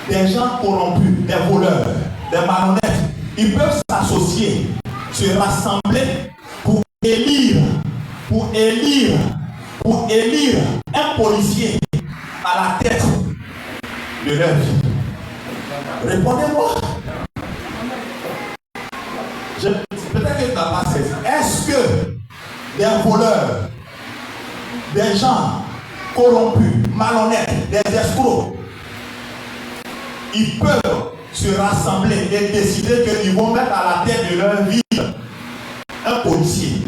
des gens corrompus, des voleurs, des malhonnêtes, ils peuvent s'associer, se rassembler pour élire un policier à la tête de leur vie? Répondez-moi. Peut-être que tu n'as pas saisi. Est-ce que des voleurs, des gens corrompus, malhonnêtes, des escrocs, ils peuvent se rassembler et décider qu'ils vont mettre à la tête de leur vie un policier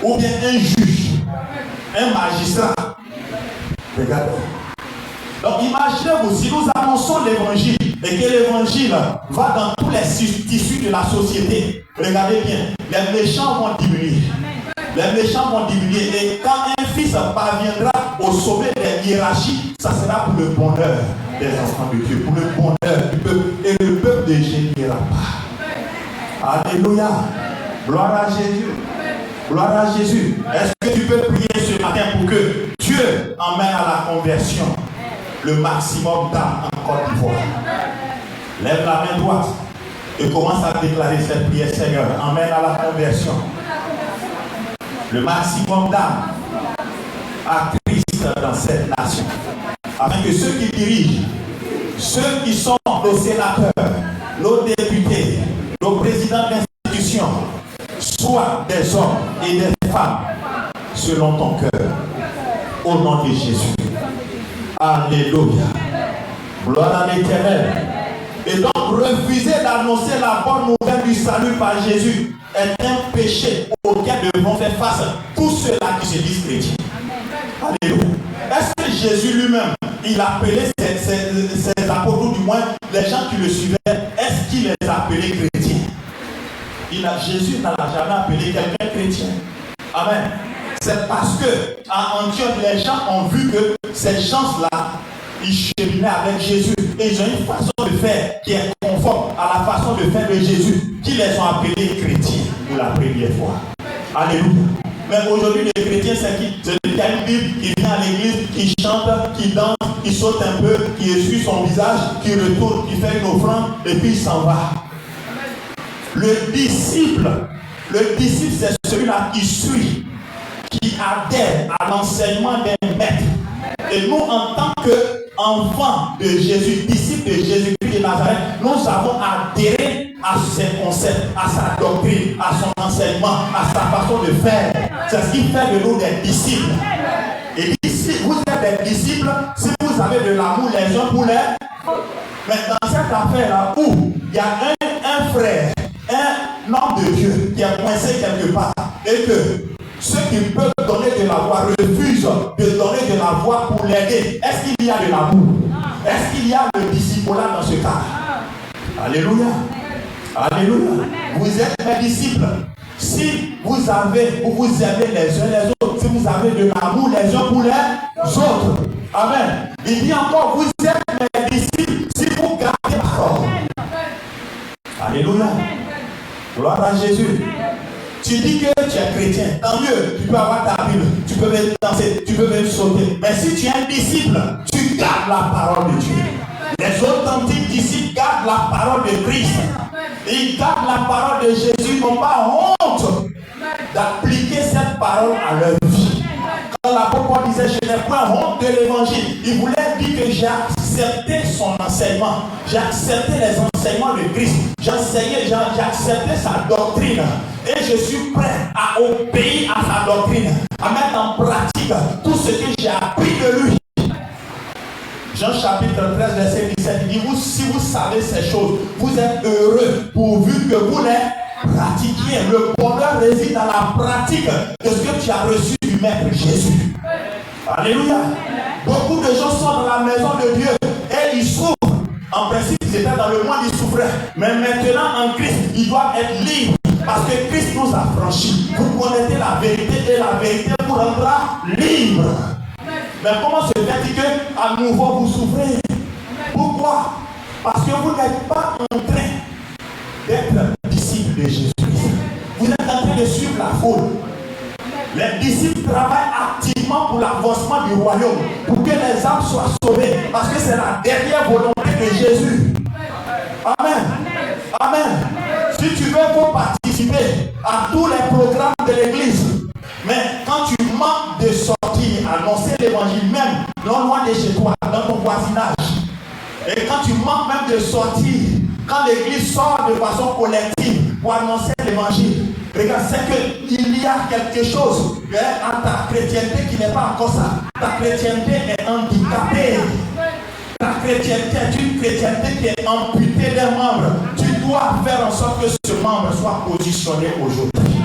ou bien un juge, un magistrat? Regardez. Donc imaginez-vous, si nous annonçons l'évangile et que l'évangile va dans tous les tissus de la société, regardez bien, les méchants vont diminuer. Les méchants vont diminuer et quand un fils parviendra au sommet des hiérarchies, ça sera pour le bonheur des enfants de Dieu, pour le bonheur du peuple, et le peuple ne gémira pas. Alléluia. Gloire à Jésus. Gloire à Jésus. Est-ce que tu peux prier ce matin pour que Dieu emmène à la conversion le maximum d'âmes en Côte d'Ivoire? Lève la main droite et commence à déclarer cette prière. Seigneur, emmène à la conversion le maximum d'âmes à Christ dans cette nation, afin que ceux qui dirigent, ceux qui sont nos sénateurs, nos députés, nos présidents d'institutions, soient des hommes et des femmes selon ton cœur, au nom de Jésus. Alléluia. Gloire à l'Éternel. Et donc refuser d'annoncer la bonne nouvelle du salut par Jésus est un péché auquel devront faire face tous ceux-là qui se disent chrétiens. Alléluia. Est-ce que Jésus lui-même, il appelait ses apôtres, ou du moins les gens qui le suivaient, est-ce qu'il les appelait chrétiens? Jésus n'a jamais appelé quelqu'un chrétien. Amen. C'est parce que à Antioche, les gens ont vu que ces gens-là, ils cheminaient avec Jésus. Et ils ont une façon de faire qui est conforme à la façon de faire de Jésus, qui les ont appelés chrétiens pour la première fois. Alléluia. Mais aujourd'hui, les chrétiens, c'est qui? C'est quelqu'un qui vient à l'église, qui chante, qui danse, qui saute un peu, qui essuie son visage, qui retourne, qui fait une offrande, et puis il s'en va. Le disciple, c'est celui-là qui suit, qui adhère à l'enseignement d'un maître. Et nous, en tant qu'enfants de Jésus, disciples de Jésus-Christ de Nazareth, nous avons adhéré à ses concepts, à sa doctrine, à son enseignement, à sa façon de faire. C'est ce qui fait de nous des disciples. Et si vous êtes des disciples, si vous avez de l'amour les uns pour les autres. Mais dans cette affaire-là, où il y a un frère, un homme de Dieu qui est coincé quelque part, et que ceux qui peuvent donner de la voix refusent de donner de la voix pour l'aider, est-ce qu'il y a de l'amour? Est-ce qu'il y a le disciple-là dans ce cas? Alléluia. Alléluia. Vous êtes mes disciples. Si vous avez ou vous aimez les uns les autres, si vous avez de l'amour les uns pour les autres. Amen. Il dit encore, vous êtes mes disciples si vous gardez la parole. Alléluia. Gloire à Jésus. Tu dis que tu es chrétien, tant mieux, tu peux avoir ta Bible, tu peux même danser, tu peux même sauter. Mais si tu es un disciple, tu gardes la parole de Dieu. Les authentiques disciples gardent la parole de Christ. Ils gardent la parole de Jésus, ils n'ont pas honte d'appliquer cette parole à leur vie. Quand l'apôtre disait, je n'ai pas honte de l'évangile, il voulait dire que j'ai accepté son enseignement, j'ai accepté les enseignements de Christ, j'ai accepté sa doctrine et je suis prêt à obéir à sa doctrine, à mettre en pratique tout ce que j'ai appris de lui. Jean chapitre 13, verset 17, il dit, si vous savez ces choses, vous êtes heureux pourvu que vous les pratiquiez. Le bonheur réside dans la pratique de ce que tu as reçu du Maître Jésus. Alléluia. Beaucoup de gens sont dans la maison de Dieu et ils souffrent. En principe, ils étaient dans le monde, ils souffraient. Mais maintenant, en Christ, ils doivent être libres. Parce que Christ nous a franchis. Vous connaissez la vérité et la vérité vous rendra libre. Mais comment se fait-il qu'à nouveau vous souffrez? Pourquoi? Parce que vous n'êtes pas en train d'être disciple de Jésus-Christ. Vous êtes en train de suivre la foule. Les disciples travaillent activement pour l'avancement du royaume, pour que les âmes soient sauvées, parce que c'est la dernière volonté de Jésus. Amen. Amen. Si tu veux, faut participer à tous les programmes de l'église. Mais quand tu manques de sortir, annoncer l'évangile même, non loin de chez toi, dans ton voisinage, et quand tu manques même de sortir, quand l'église sort de façon collective pour annoncer l'évangile, regarde, c'est qu'il y a quelque chose à ta chrétienté qui n'est pas encore ça. Ta chrétienté est handicapée. Ta chrétienté est une chrétienté qui est amputée d'un membre. Tu dois faire en sorte que ce membre soit positionné aujourd'hui.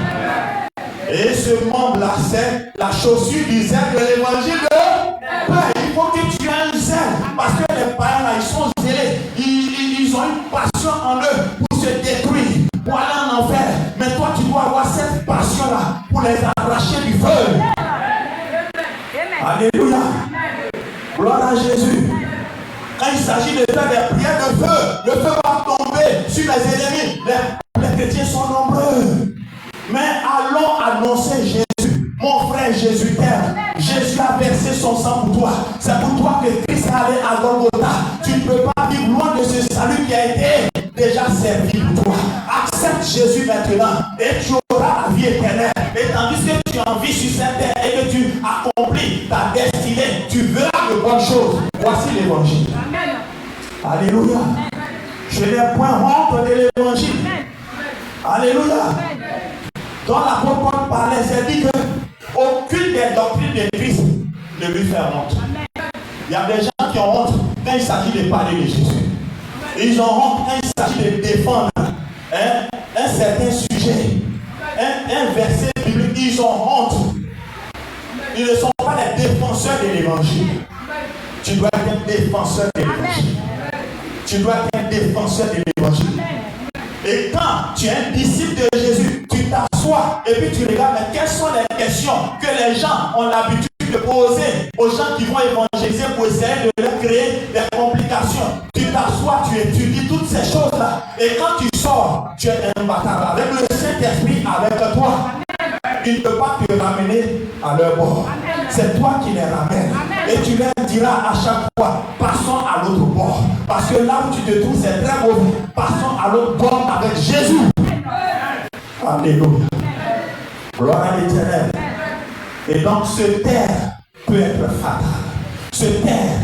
Et ce membre-là, c'est la chaussure du zèle de l'évangile de Père. Il faut que tu aies un zèle. Parce que les païens là, ils sont zélés. Ils ont une passion en eux pour se détruire, pour aller en enfer. Mais toi, tu dois avoir cette passion-là pour les arracher du feu. Alléluia. Gloire à Jésus. Quand il s'agit de faire des prières de feu, le feu va tomber sur les ennemis. Les chrétiens sont nombreux. Jésus t'aime. Jésus a versé son sang pour toi. C'est pour toi que Christ est allé à Golgotha. Tu ne peux pas vivre loin de ce salut qui a été déjà servi pour toi. Accepte Jésus maintenant et tu auras la vie éternelle. Et tandis que tu en vis sur cette terre et que tu accomplis ta destinée, tu verras de bonnes choses. Voici l'évangile. Alléluia. Je n'ai point honte de l'évangile. Alléluia. Dans l'apôtre Paul parlait, c'est dit que aucune des doctrines de Christ ne lui fait honte. Il y a des gens qui ont honte quand il s'agit de parler de Jésus. Ils ont honte quand il s'agit de défendre un certain sujet, un verset biblique. Ils ont honte. Ils ne sont pas les défenseurs de l'évangile. Tu dois être un défenseur de l'évangile. Tu dois être un défenseur de l'évangile. Et quand tu es un disciple de Jésus, tu t'assois et puis tu regardes quelles sont les questions que les gens ont l'habitude de poser aux gens qui vont évangéliser pour essayer de leur créer des complications. Tu t'assois, tu étudies toutes ces choses-là. Et quand tu sors, tu es imbattable. Avec le Saint-Esprit avec toi, il ne peut pas te ramener à leur bord. C'est toi qui les ramènes. Et tu leur diras à chaque fois, passons à l'autre bord. Parce que là où tu te trouves, c'est très mauvais. Passons à l'autre bord avec Jésus. Alléluia. Gloire à l'Éternel. Et donc se taire peut être fatal. Se taire,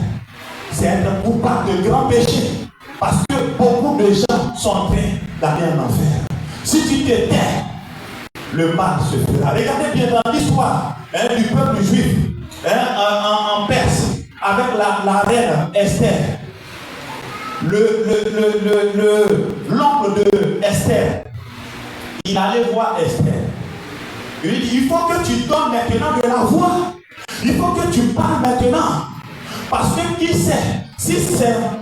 c'est être coupable de grands péchés. Parce que beaucoup de gens sont en train d'aller en enfer. Si tu te tais, le mal se fera. Regardez bien dans l'histoire du peuple juif en Perse avec la reine Esther. L'oncle de Esther, il allait voir Esther. Il lui dit, il faut que tu donnes maintenant de la voix. Il faut que tu parles maintenant. Parce que qui sait, si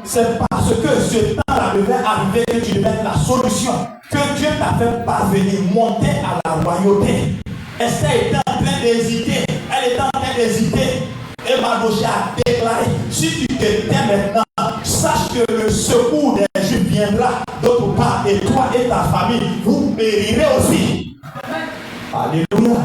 c'est parce que ce temps-là devait arriver que tu devais être la solution, que Dieu t'a fait parvenir, monter à la royauté. Esther était en train d'hésiter. Elle était en train d'hésiter. Et Mardochée a déclaré, si tu te tais maintenant, sache que le secours des Juifs viendra d'autre part, et toi et ta famille, vous périrez aussi. Alléluia.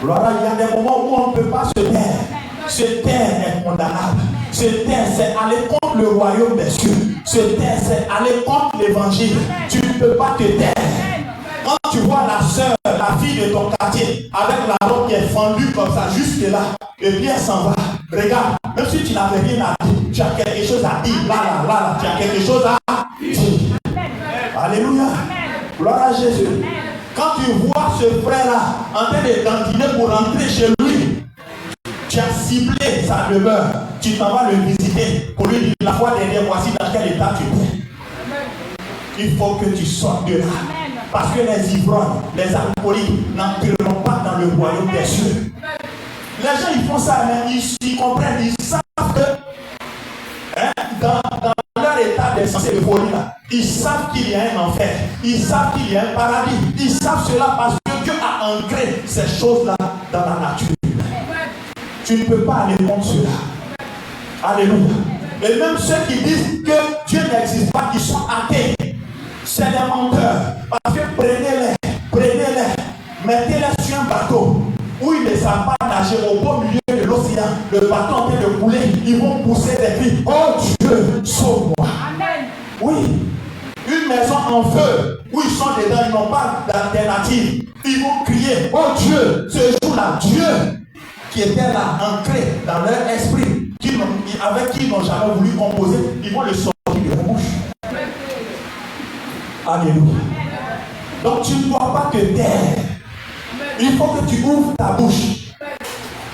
Gloire, il y a des moments où on ne peut pas se taire. Se taire est condamnable. Se taire, c'est aller contre le royaume des cieux. Se taire, c'est aller contre l'évangile. Tu ne peux pas te taire. Quand tu vois la soeur, la fille de ton quartier, avec la robe qui est fendue comme ça, jusque là, et puis elle s'en va, regarde, même si tu n'avais rien à dire, tu as quelque chose à dire, là, tu as quelque chose à dire. Alléluia. Gloire à Jésus. Quand tu vois ce frère-là en train de dandiner pour rentrer chez lui, tu as ciblé sa demeure, tu t'en vas le visiter pour lui dire la fois dernière, voici dans quel état tu es. Il faut que tu sortes de là. Parce que les ivrognes, les alcooliques n'entreront pas dans le royaume des cieux. Les gens ils font ça, mais ils comprennent, ils savent que dans leur état d'essence de folie là, ils savent qu'il y a un enfer, ils savent qu'il y a un paradis, ils savent cela parce que Dieu a ancré ces choses-là dans la nature. Tu ne peux pas aller contre cela. Alléluia. Et même ceux qui disent que Dieu n'existe pas, qui sont athées, c'est des menteurs. Parce que prenez-les, mettez-les sur un bateau où ils ne savent pas nager au beau milieu de l'océan. Le bateau en train de couler, ils vont pousser des cris. Oh Dieu, sauve-moi. Amen. Oui. Une maison en feu où ils sont dedans, ils n'ont pas d'alternative. Ils vont crier. Oh Dieu, ce jour-là, Dieu qui était là, ancré dans leur esprit, avec qui ils n'ont jamais voulu composer, ils vont le sortir de leur bouche. Alléluia. Donc tu ne dois pas te taire. Il faut que tu ouvres ta bouche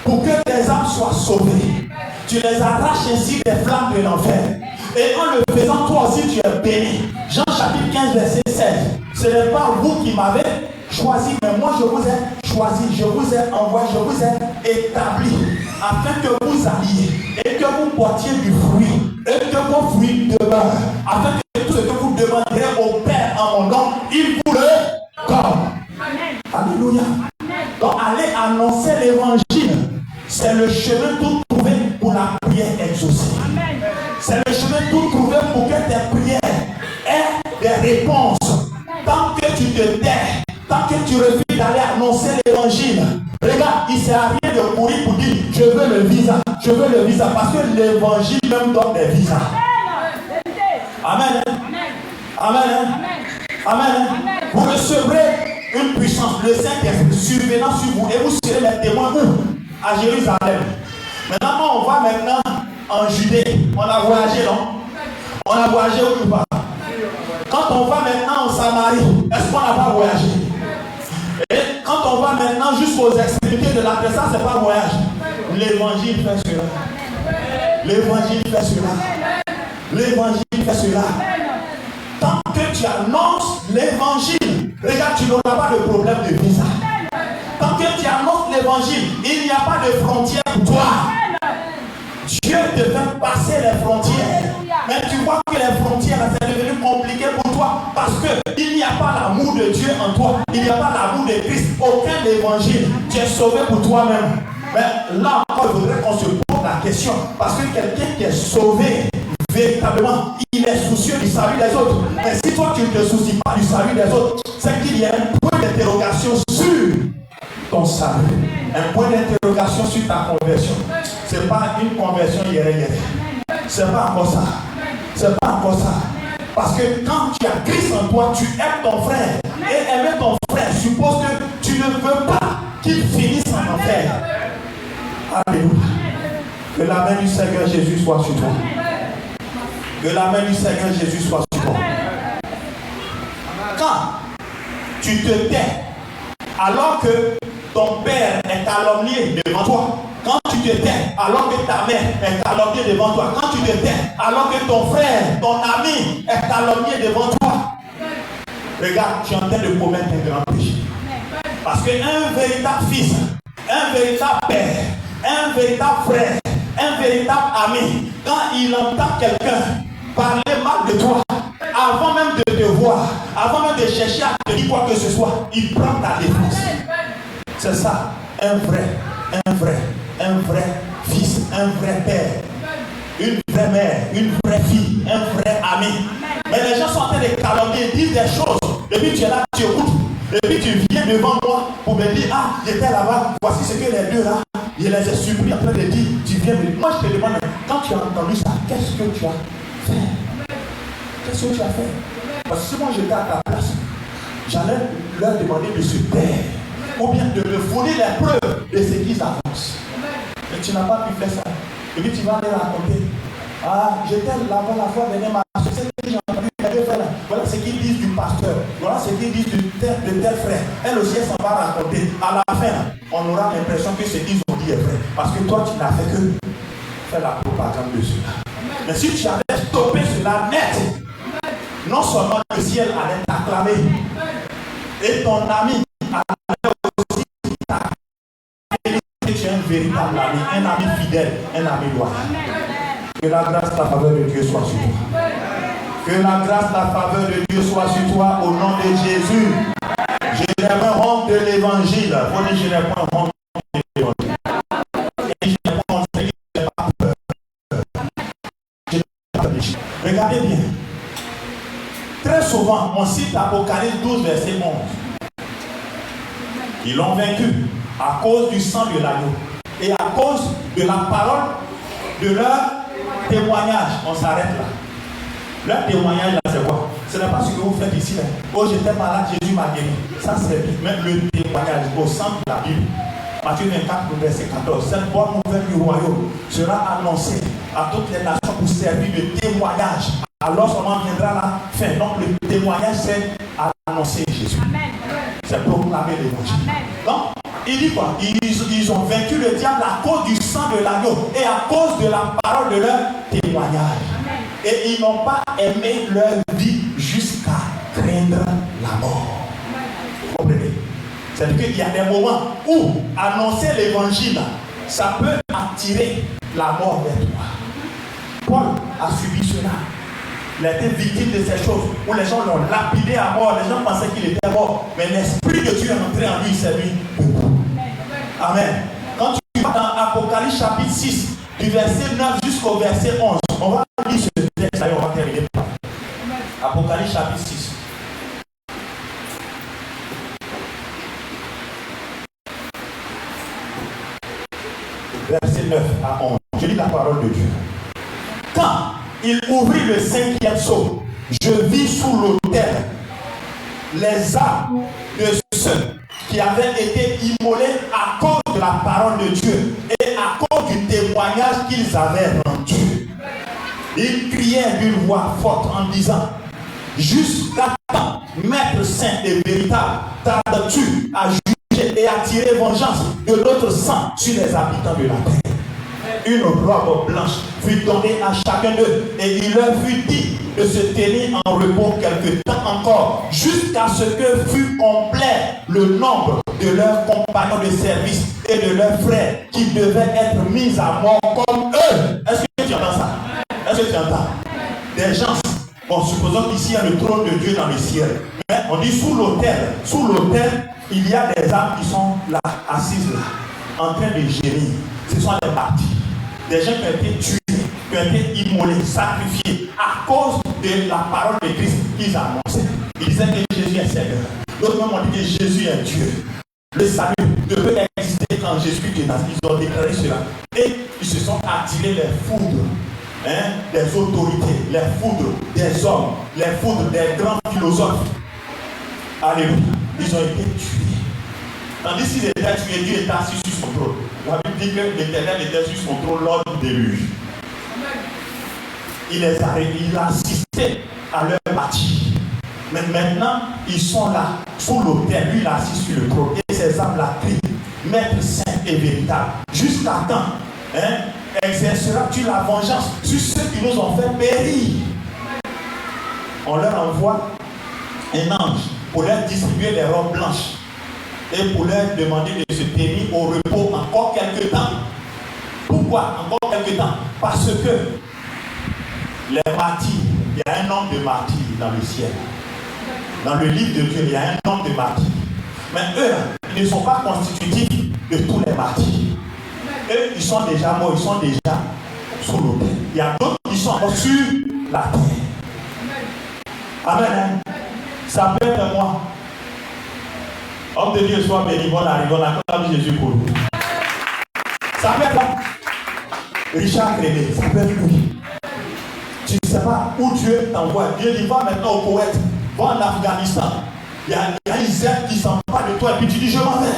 pour que tes âmes soient sauvées. Tu les arraches ainsi des flammes de l'enfer. Et en le faisant, toi aussi tu es béni. Jean chapitre 15 verset 16. Ce n'est pas vous qui m'avez choisi, mais moi je vous ai choisi, je vous ai envoyé, je vous ai établi afin que vous alliez et que vous portiez du fruit et que vos fruits demeurent, afin que tout ce que vous demanderez au Père en mon nom, il vous le accorde. Alléluia. Donc allez annoncer l'évangile. C'est le chemin tout trouvé pour la prière exaucée. C'est le chemin tout trouvé pour que tes prières aient des réponses. Tant que tu te tais, tant que tu refuses d'aller annoncer l'évangile, regarde, il ne sert à rien de courir pour dire je veux le visa, parce que l'évangile même donne des visas. Amen. Amen. Amen. Vous recevrez une puissance, le Saint-Esprit survenant sur vous et vous serez les témoins où? À Jérusalem. Maintenant, on va maintenant en Judée. On a voyagé, non? On a voyagé ou pas? Quand on va maintenant en Samarie, est-ce qu'on n'a pas voyagé? Et quand on va maintenant jusqu'aux extrémités de la terre, ça c'est pas voyage. L'évangile fait cela. L'évangile fait cela. L'évangile fait cela. Tant que tu annonces l'évangile, regarde, tu n'auras pas de problème de visa. Tant que tu annonces l'évangile, il n'y a pas de frontières pour toi. Dieu te fait passer les frontières. Mais tu vois que les frontières, c'est devenu compliqué pour toi parce qu'il n'y a pas l'amour de Dieu en toi. Il n'y a pas l'amour de Christ. Aucun évangile. Tu es sauvé pour toi-même. Mais là encore, il faudrait qu'on se pose la question. Parce que quelqu'un qui est sauvé, véritablement, il est soucieux du salut des autres. Mais si toi, tu ne te soucies pas du salut des autres, c'est qu'il y a un point d'interrogation sur ton salut. Un point d'interrogation sur ta conversion. Ce n'est pas une conversion hier. C'est pas encore ça. C'est pas encore ça. Parce que quand tu as Christ en toi, tu aimes ton frère. Et aimer ton frère suppose que tu ne veux pas qu'il finisse en enfer. Alléluia. Que la main du Seigneur Jésus soit sur toi. Que la main du Seigneur Jésus soit sur toi. Quand tu te tais, alors que ton père est calomnié devant toi, quand tu te tais, alors que ta mère est calomniée devant toi, quand tu te tais, alors que ton frère, ton ami est calomnié devant toi, regarde, tu es en train de commettre un grand péché. Parce qu'un véritable fils, un véritable père, un véritable frère, un véritable ami, quand il entend quelqu'un parler mal de toi, avant même de te voir, avant même de chercher à te dire quoi que ce soit, il prend ta défense. C'est ça, un vrai fils, un vrai père, une vraie mère, une vraie fille, un vrai ami. Mais les gens sont en train de calomnier, disent des choses. Depuis tu es là, tu écoutes. Depuis tu viens devant moi pour me dire, ah, j'étais là-bas, voici ce que les deux là, je les ai surpris en train de dire, tu viens me dire. Moi je te demande, quand tu as entendu ça, qu'est-ce que tu as fait? Qu'est-ce que tu as fait? Parce que si moi j'étais à ta place, j'allais leur demander de se taire. Ou bien de me fournir les preuves de ce qu'ils avancent. Mais tu n'as pas pu faire ça. Et puis tu vas aller raconter. Ah, j'étais là-bas la fois dernière, c'est ce que j'ai entendu les deux frères là. Voilà ce qu'ils disent du pasteur. Voilà ce qu'ils disent de tel frère. Elle aussi, elle s'en va raconter. À la fin, on aura l'impression que ce qu'ils ont dit est vrai. Parce que toi, tu n'as fait que faire la propagande de cela. Mais si tu avais stoppé cela net, non seulement le ciel allait t'acclamer, et ton ami allait aussi t'acclamer que tu es un véritable ami, un ami fidèle, un ami loyal. Que la grâce, la faveur de Dieu soit sur toi. Que la grâce, la faveur de Dieu soit sur toi au nom de Jésus. Je n'ai pas honte de l'évangile. Vous dites, je n'ai pas honte de l'évangile. Et je n'ai pas honte de l'évangile. Je n'ai pas peur. Je n'ai pas peur. Regardez bien. Très souvent, on cite Apocalypse 12, verset 11. Ils l'ont vaincu à cause du sang de l'agneau et à cause de la parole de leur témoignage. On s'arrête là. Leur témoignage là, c'est quoi? Ce n'est pas ce que vous faites ici. Là. Oh, j'étais malade, Jésus m'a guéri. Ça, c'est même le témoignage au centre de la Bible. Matthieu 24, verset 14. Cette bonne nouvelle du royaume sera annoncée à toutes les nations pour servir de témoignage. Alors seulement viendra la fin. Donc le témoignage, c'est annoncer Jésus. C'est proclamer l'évangile. Donc, il dit quoi? Ils ont vaincu le diable à cause du sang de l'agneau et à cause de la parole de leur témoignage. Et ils n'ont pas aimé leur vie jusqu'à craindre la mort. Vous comprenez? C'est-à-dire qu'il y a des moments où annoncer l'évangile, ça peut attirer la mort vers toi. Paul a subi cela. Il a été victime de ces choses où les gens l'ont lapidé à mort. Les gens pensaient qu'il était mort. Mais l'Esprit de Dieu est entré en lui, c'est lui. Amen. Quand tu vas dans Apocalypse chapitre 6, du verset 9 jusqu'au verset 11, on va lire ce texte et on va terminer par là. Apocalypse chapitre 6. verset 9 à 11. Je lis la parole de Dieu. Quand il ouvrit le 5e sceau, je vis sous l'autel les âmes de ceux qui avaient été immolés à cause de la parole de Dieu et à cause du témoignage qu'ils avaient rendu. Ils criaient d'une voix forte en disant: jusqu'à quand, Maître saint et véritable, tardes-tu à juger et à tirer vengeance de notre sang sur les habitants de la terre? Une robe blanche fut donnée à chacun d'eux et il leur fut dit de se tenir en repos quelque temps encore, jusqu'à ce que fût complet le nombre de leurs compagnons de service et de leurs frères qui devaient être mis à mort comme eux. Est-ce que tu entends ça? Est-ce que tu entends? Des gens, bon, supposons qu'ici il y a le trône de Dieu dans le ciel, mais on dit sous l'autel, il y a des âmes qui sont là, assises là, en train de gémir. Ce sont les martyrs. Des gens qui ont été tués, qui ont été immolés, sacrifiés à cause de la parole de Christ qu'ils annonçaient. Ils disaient que Jésus est Seigneur. D'autres même ont dit que Jésus est Dieu. Le salut ne peut exister qu'en Jésus-Christ. Ils ont déclaré cela. Et ils se sont attirés les foudres des autorités, les foudres des hommes, les foudres des grands philosophes. Alléluia. Ils ont été tués. Tandis qu'ils étaient tués, Dieu était assis sur son trône. La Bible dit que l'Éternel était sur son trône lors du déluge. Il les a assisté à leur bâti. Mais maintenant, ils sont là, sous l'autel. Lui, il est assis sur le trône. Et ces âmes-là crient: Maître saint et véritable, jusqu'à quand exerceras-tu la vengeance sur ceux qui nous ont fait périr? On leur envoie un ange pour leur distribuer des robes blanches et pour leur demander de se tenir au repos encore quelques temps. Pourquoi encore quelques temps? Parce que les martyrs, il y a un nombre de martyrs dans le ciel. Dans le livre de Dieu, il y a un nombre de martyrs. Mais eux, ils ne sont pas constitutifs de tous les martyrs. Eux, ils sont déjà morts, ils sont déjà sous l'autel. Il y a d'autres qui sont encore sur la terre. Amen. Ça peut être moi. Homme de Dieu, soit béni, bon arrive, on acclame Jésus pour nous. Ça peut être moi. Richard Crévé, ça peut être lui. Tu ne sais pas où Dieu t'envoie. Dieu dit: va maintenant au Koweït, va en Afghanistan. Il y a une zèle qui s'en va de toi et puis tu dis: je m'en vais.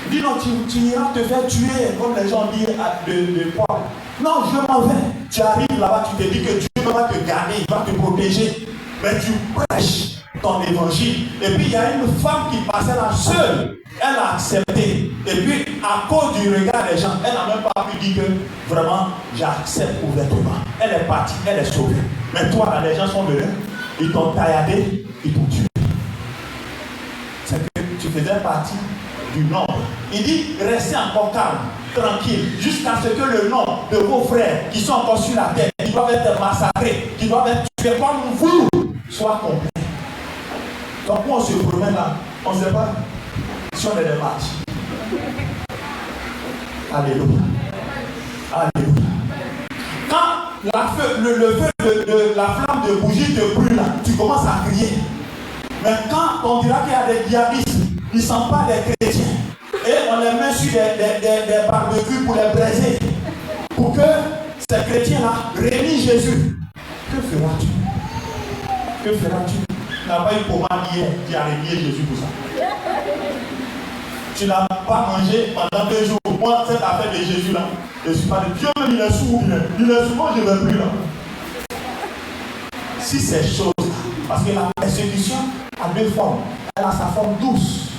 Il dit: non, tu iras te faire tuer, comme les gens disent de Paul. Non, je m'en vais. Tu arrives là-bas, tu te dis que Dieu va te garder, il va te protéger. Mais tu prêches ton évangile. Et puis il y a une femme qui passait là seule. Elle a accepté. Et puis à cause du regard des gens, elle n'a même pas pu dire que vraiment j'accepte ouvertement. Elle est partie, elle est sauvée. Mais toi, là, les gens sont venus, ils t'ont tailladé, ils t'ont tué. C'est que tu faisais partie du nombre. Il dit: restez encore calme, tranquille, jusqu'à ce que le nombre de vos frères qui sont encore sur la terre, qui doivent être massacrés, qui doivent être tués comme vous, soit complet. Donc on se promène là, on ne sait pas si on est des martyrs. Alléluia. Alléluia. Quand le feu de la flamme de bougie te brûle là, tu commences à crier. Mais quand on dira qu'il y a des djihadistes, ils ne sont pas des chrétiens, et on les met sur des barbecues pour les braiser, pour que ces chrétiens-là renient Jésus, que feras-tu? Que feras-tu? Tu n'as pas eu pour hier qui a renié Jésus pour ça. Tu n'as pas mangé pendant 2 jours. Moi, cette affaire de Jésus là, je ne suis pas de Dieu, même il est sourd, il est souvent, je ne vais plus là. Si ces choses, parce que la persécution a 2 formes. Elle a sa forme douce,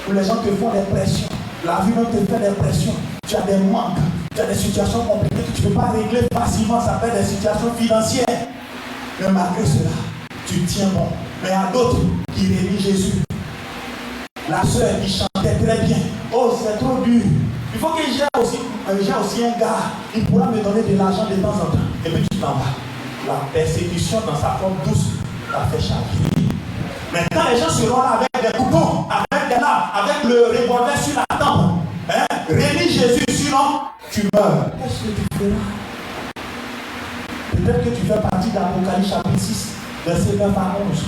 où les gens te font des pressions. La vie même te fait des pressions. Tu as des manques, tu as des situations compliquées que tu ne peux pas régler facilement. Ça fait des situations financières. Mais malgré cela, tu tiens bon. Mais il y a d'autres qui renient Jésus. La sœur qui chantait très bien. Oh, c'est trop dur. Il faut que j'ai aussi un gars. Il pourra me donner de l'argent de temps en temps. Et puis tu t'en vas. La persécution dans sa forme douce t'a fait chavirer. Maintenant, les gens seront là avec des couteaux, avec des lames, avec le revolver sur la tempe. Réunis Jésus, sinon tu meurs. Qu'est-ce que tu feras? Peut-être que tu fais partie d'Apocalypse chapitre 6, verset 9 à 11.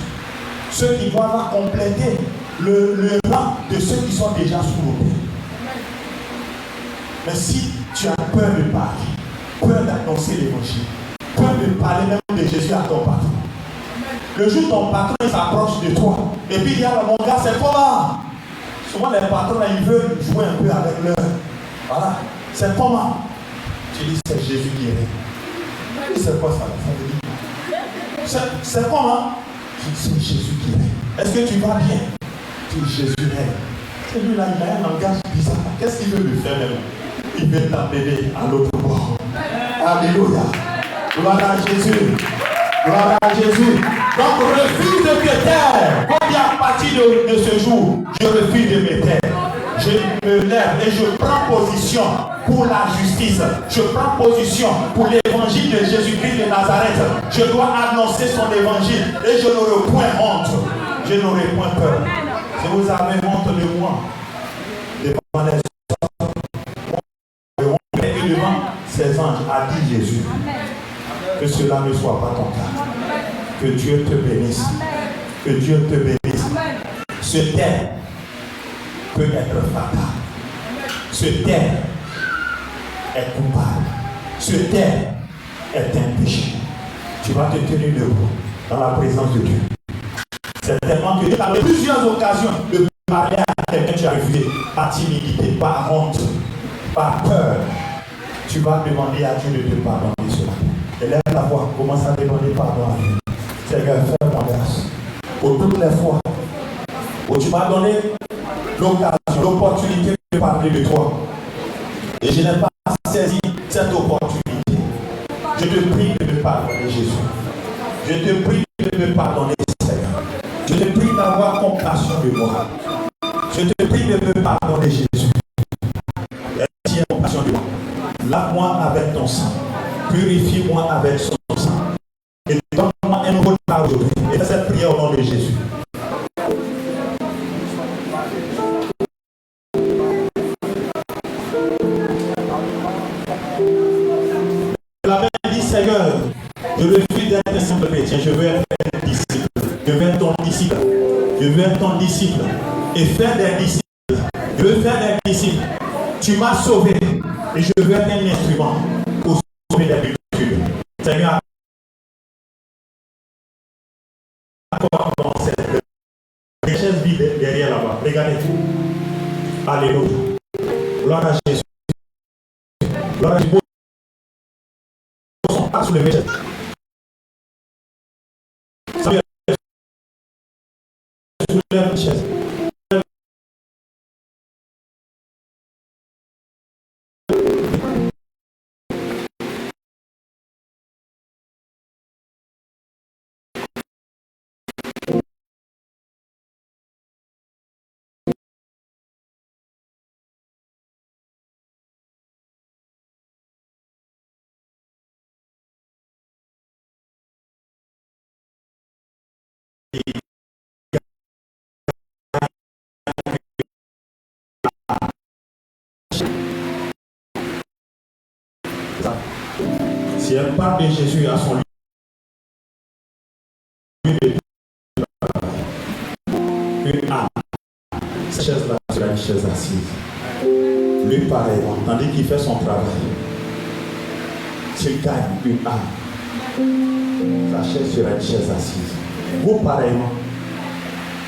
Ceux qui doivent compléter le rang de ceux qui sont déjà sous l'autel. Mais si tu as peur de parler, peur d'annoncer l'évangile, peur de parler même de Jésus à ton patron, le jour où ton patron s'approche de toi, et puis il dit alors mon gars, c'est comment? Souvent les patrons là, ils veulent jouer un peu avec leur. Voilà, c'est comment? Tu dis c'est Jésus qui est. C'est quoi ça? C'est comment? Tu dis c'est Jésus qui est. Est-ce que tu vas bien? Tu dis Jésus est. C'est lui là, il a un langage bizarre. Qu'est-ce qu'il veut lui faire même? Il veut t'emmener à l'autre bord. Alléluia. Gloire à Jésus. Gloire à Jésus. Donc refuse de te taire. Quand il y a à partir de ce jour, je refuse de me taire. Je me lève et je prends position pour la justice. Je prends position pour l'évangile de Jésus-Christ de Nazareth. Je dois annoncer son évangile et je n'aurai point honte. Je n'aurai point peur. Si vous avez honte de moi, devant les hommes, et devant ces anges, a dit Jésus. Que cela ne soit pas ton cas. Que Dieu te bénisse. Que Dieu te bénisse. Ce terre peut être fatal. Ce terre est coupable. Ce terre est un péché. Tu vas te tenir debout dans la présence de Dieu. Certainement que Dieu a eu plusieurs occasions de parler à quelqu'un que tu as refusé par timidité, par honte, par peur. Tu vas demander à Dieu de te pardonner cela. Élève la voix, commence à demander pardon à Dieu. Seigneur, fais-moi grâce. Pour toutes les fois où tu m'as donné l'occasion, l'opportunité de parler de toi. Et je n'ai pas saisi cette opportunité. Je te prie de me pardonner, Jésus. Je te prie de me pardonner, Seigneur. Je te prie d'avoir compassion de moi. Je te prie de me pardonner, Jésus. Aie compassion de moi. Lave-moi avec ton sang. Purifie-moi avec son sang. Et donne-moi un nouveau départ aujourd'hui. Et fais cette prière au nom de Jésus. La Bible dit, Seigneur, je refuse d'être un simple chrétien. Je veux être un disciple. Je veux être ton disciple. Je veux être ton disciple. Et faire des disciples. Je veux faire des disciples. Tu m'as sauvé. Et je veux être un instrument pour sauver des multitudes. Seigneur, accorde dans cette richesse vide derrière là-bas. Regardez tout. Alléluia. Gloire à Jésus. Gloire à Jésus. Pas sous le méchant. Sous la richesse. Si elle parle de Jésus à son lieu de une âme, cette chaise-là sera une chaise assise. Lui pareillement, tandis qu'il fait son travail, s'il gagne une âme, sa chaise sera une chaise assise. Vous pareillement.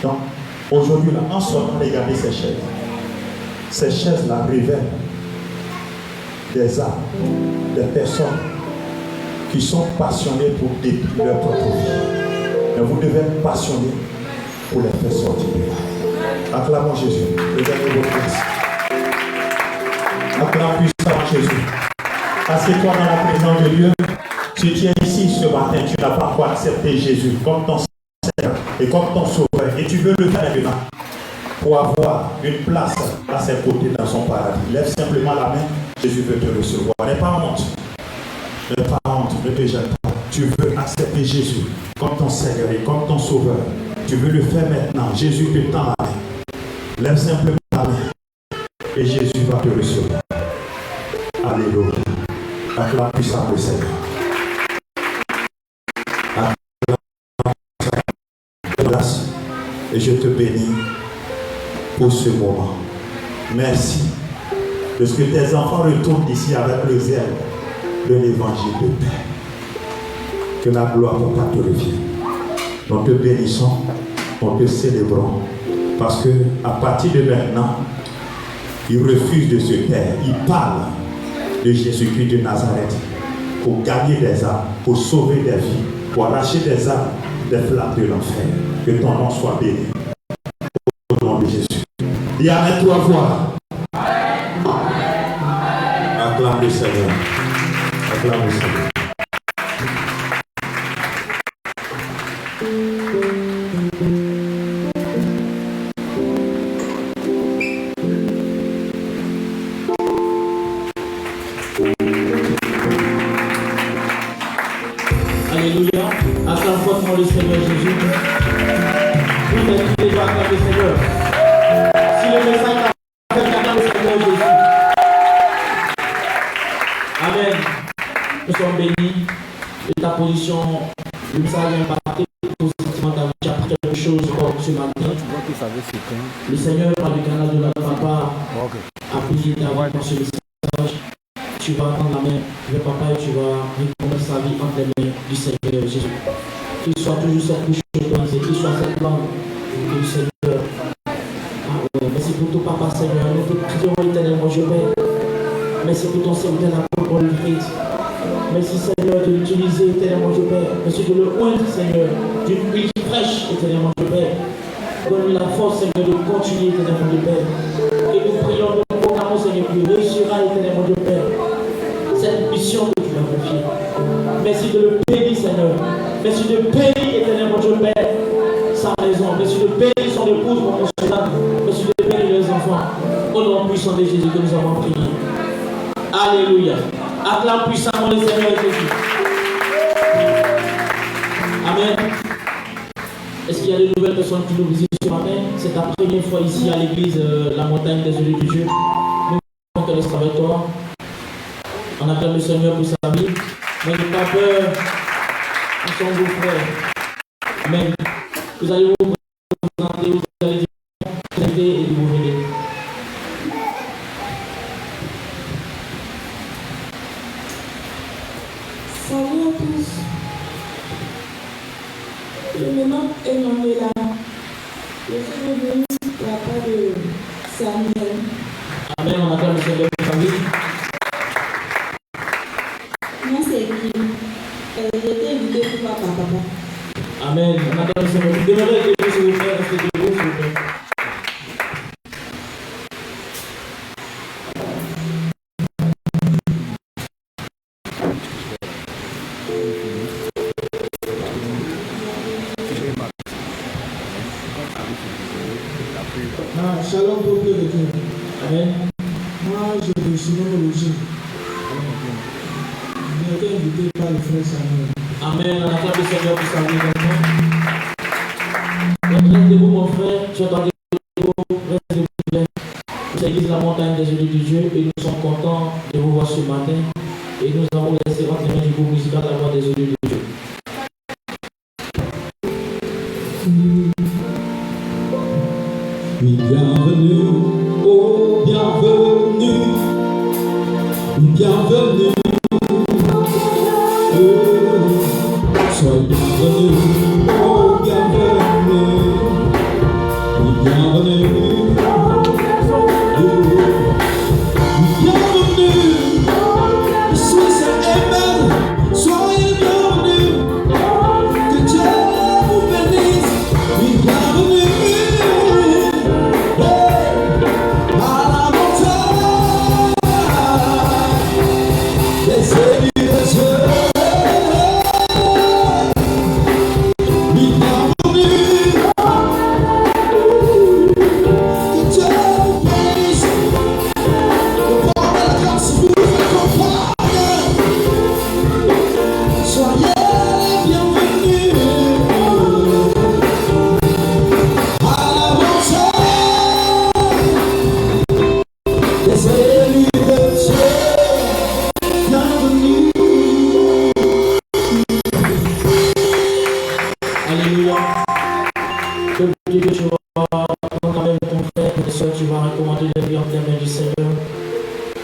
Donc, aujourd'hui, là, en sortant, regardez ces chaises. Ces chaises-là révèlent des âmes, des personnes qui sont passionnés pour détruire leur propre vie. Mais vous devez être passionné pour les faire sortir de là. Acclamons Jésus. Regardez vos fils. Acclamons puissamment Jésus. Assieds-toi dans la présence de Dieu. Si tu es ici ce matin, tu n'as pas encore accepté Jésus comme ton Seigneur et comme ton Sauveur. Et tu veux le faire maintenant pour avoir une place à ses côtés dans son paradis. Lève simplement la main. Jésus veut te recevoir. N'aie pas honte. Ne pas honte, ne te jette pas. Tu veux accepter Jésus comme ton Seigneur et comme ton Sauveur. Tu veux le faire maintenant. Jésus te tend la main. Lève simplement la main. Et Jésus va te recevoir. Alléluia. Acclame puissant le Seigneur. Grâce. Et je te bénis pour ce moment. Merci. de ce que tes enfants retournent ici avec le zèle de l'évangile de paix. Que la gloire pour toi te revienne. Nous te bénissons, nous te célébrons, parce que à partir de maintenant, il refuse de se taire. Il parle de Jésus-Christ de Nazareth pour gagner des âmes, pour sauver des vies, pour arracher des âmes des flammes de l'enfer. Que ton nom soit béni. Au nom de Jésus. Dis Amen, toi voix. Acclame le Seigneur. Acclame le Seigneur. Alléluia. Acclame fortement le Seigneur Jésus. Vous êtes déjà acclame le Seigneur. Si le message a fait, acclame le Seigneur Jésus. Amen. Nous sommes bénis de ta position. Le message a impacté positivement ta vie. Tu as appris quelque chose ce matin. Le Seigneur, par le canal de la papa, a pris ta vie pour ce message. Tu vas prendre la main de papa et tu vas remettre sa vie entre les mains du Seigneur Jésus. Qu'il soit toujours cette bouche autorisée, qu'il soit cette langue du Seigneur. Merci pour ton papa Seigneur. Nous te prions éternellement, je prie. Merci pour ton serviteur l'apôtre Wilfrid. Merci Seigneur de l'utiliser éternellement, je prie. Merci de le oindre Seigneur d'une huile fraîche éternellement, je prie. Donne-lui la force Seigneur de continuer éternellement, je prie. Et nous prions, nous proclamons Seigneur qu'il réussira éternellement, je prie. Cette mission que tu m'as confiée. Merci de le bénir, Seigneur. Merci de bénir éternellement, Dieu Père, sa maison. Merci de bénir son épouse, mon consulat. Merci de bénir les enfants. Au nom puissant de Jésus que nous avons prié. Alléluia. Acclame puissamment le Seigneur Jésus. Amen. Est-ce qu'il y a de nouvelles personnes qui nous visitent ce matin? C'est ta première fois ici à l'église La Montagne des Yeux de Dieu. Nous voulons te laisser avec toi. On acclame le Seigneur pour sa vie. N'ayez pas peur. Nous sommes vos frères. Amen. Vous allez vous présenter, vous allez dire et vous venez. Salut à tous. Le nom est Manuela. Je suis venue la part de Samuel. Amen. On acclame le Seigneur pour sa vie. Moi, c'est qui? J'ai été invitée pour papa. Amen. On acclame le Seigneur. Vous demeurez debout, s'il vous plaît. Restez debout, s'il vous plaît. Shalom peuple de Dieu. Amen. Moi, je suis nomologie. J'ai été invité par le frère Samuel. Amen. On acclame le Seigneur pour sa vie également. Reste debout, mon frère. Tu vas garder debout. Reste debout. Nous église La Montagne des Yeux de Dieu et nous sommes contents de vous voir ce matin. Et nous avons laissé entre les mains du groupe musical La Voix des Yeux de Dieu. Bienvenue, oh bienvenue, bienvenue, sois bienvenue, oh bienvenue, bienvenue, bienvenue, Suisse et soyez bienvenus, que Dieu vous bénisse, bienvenue.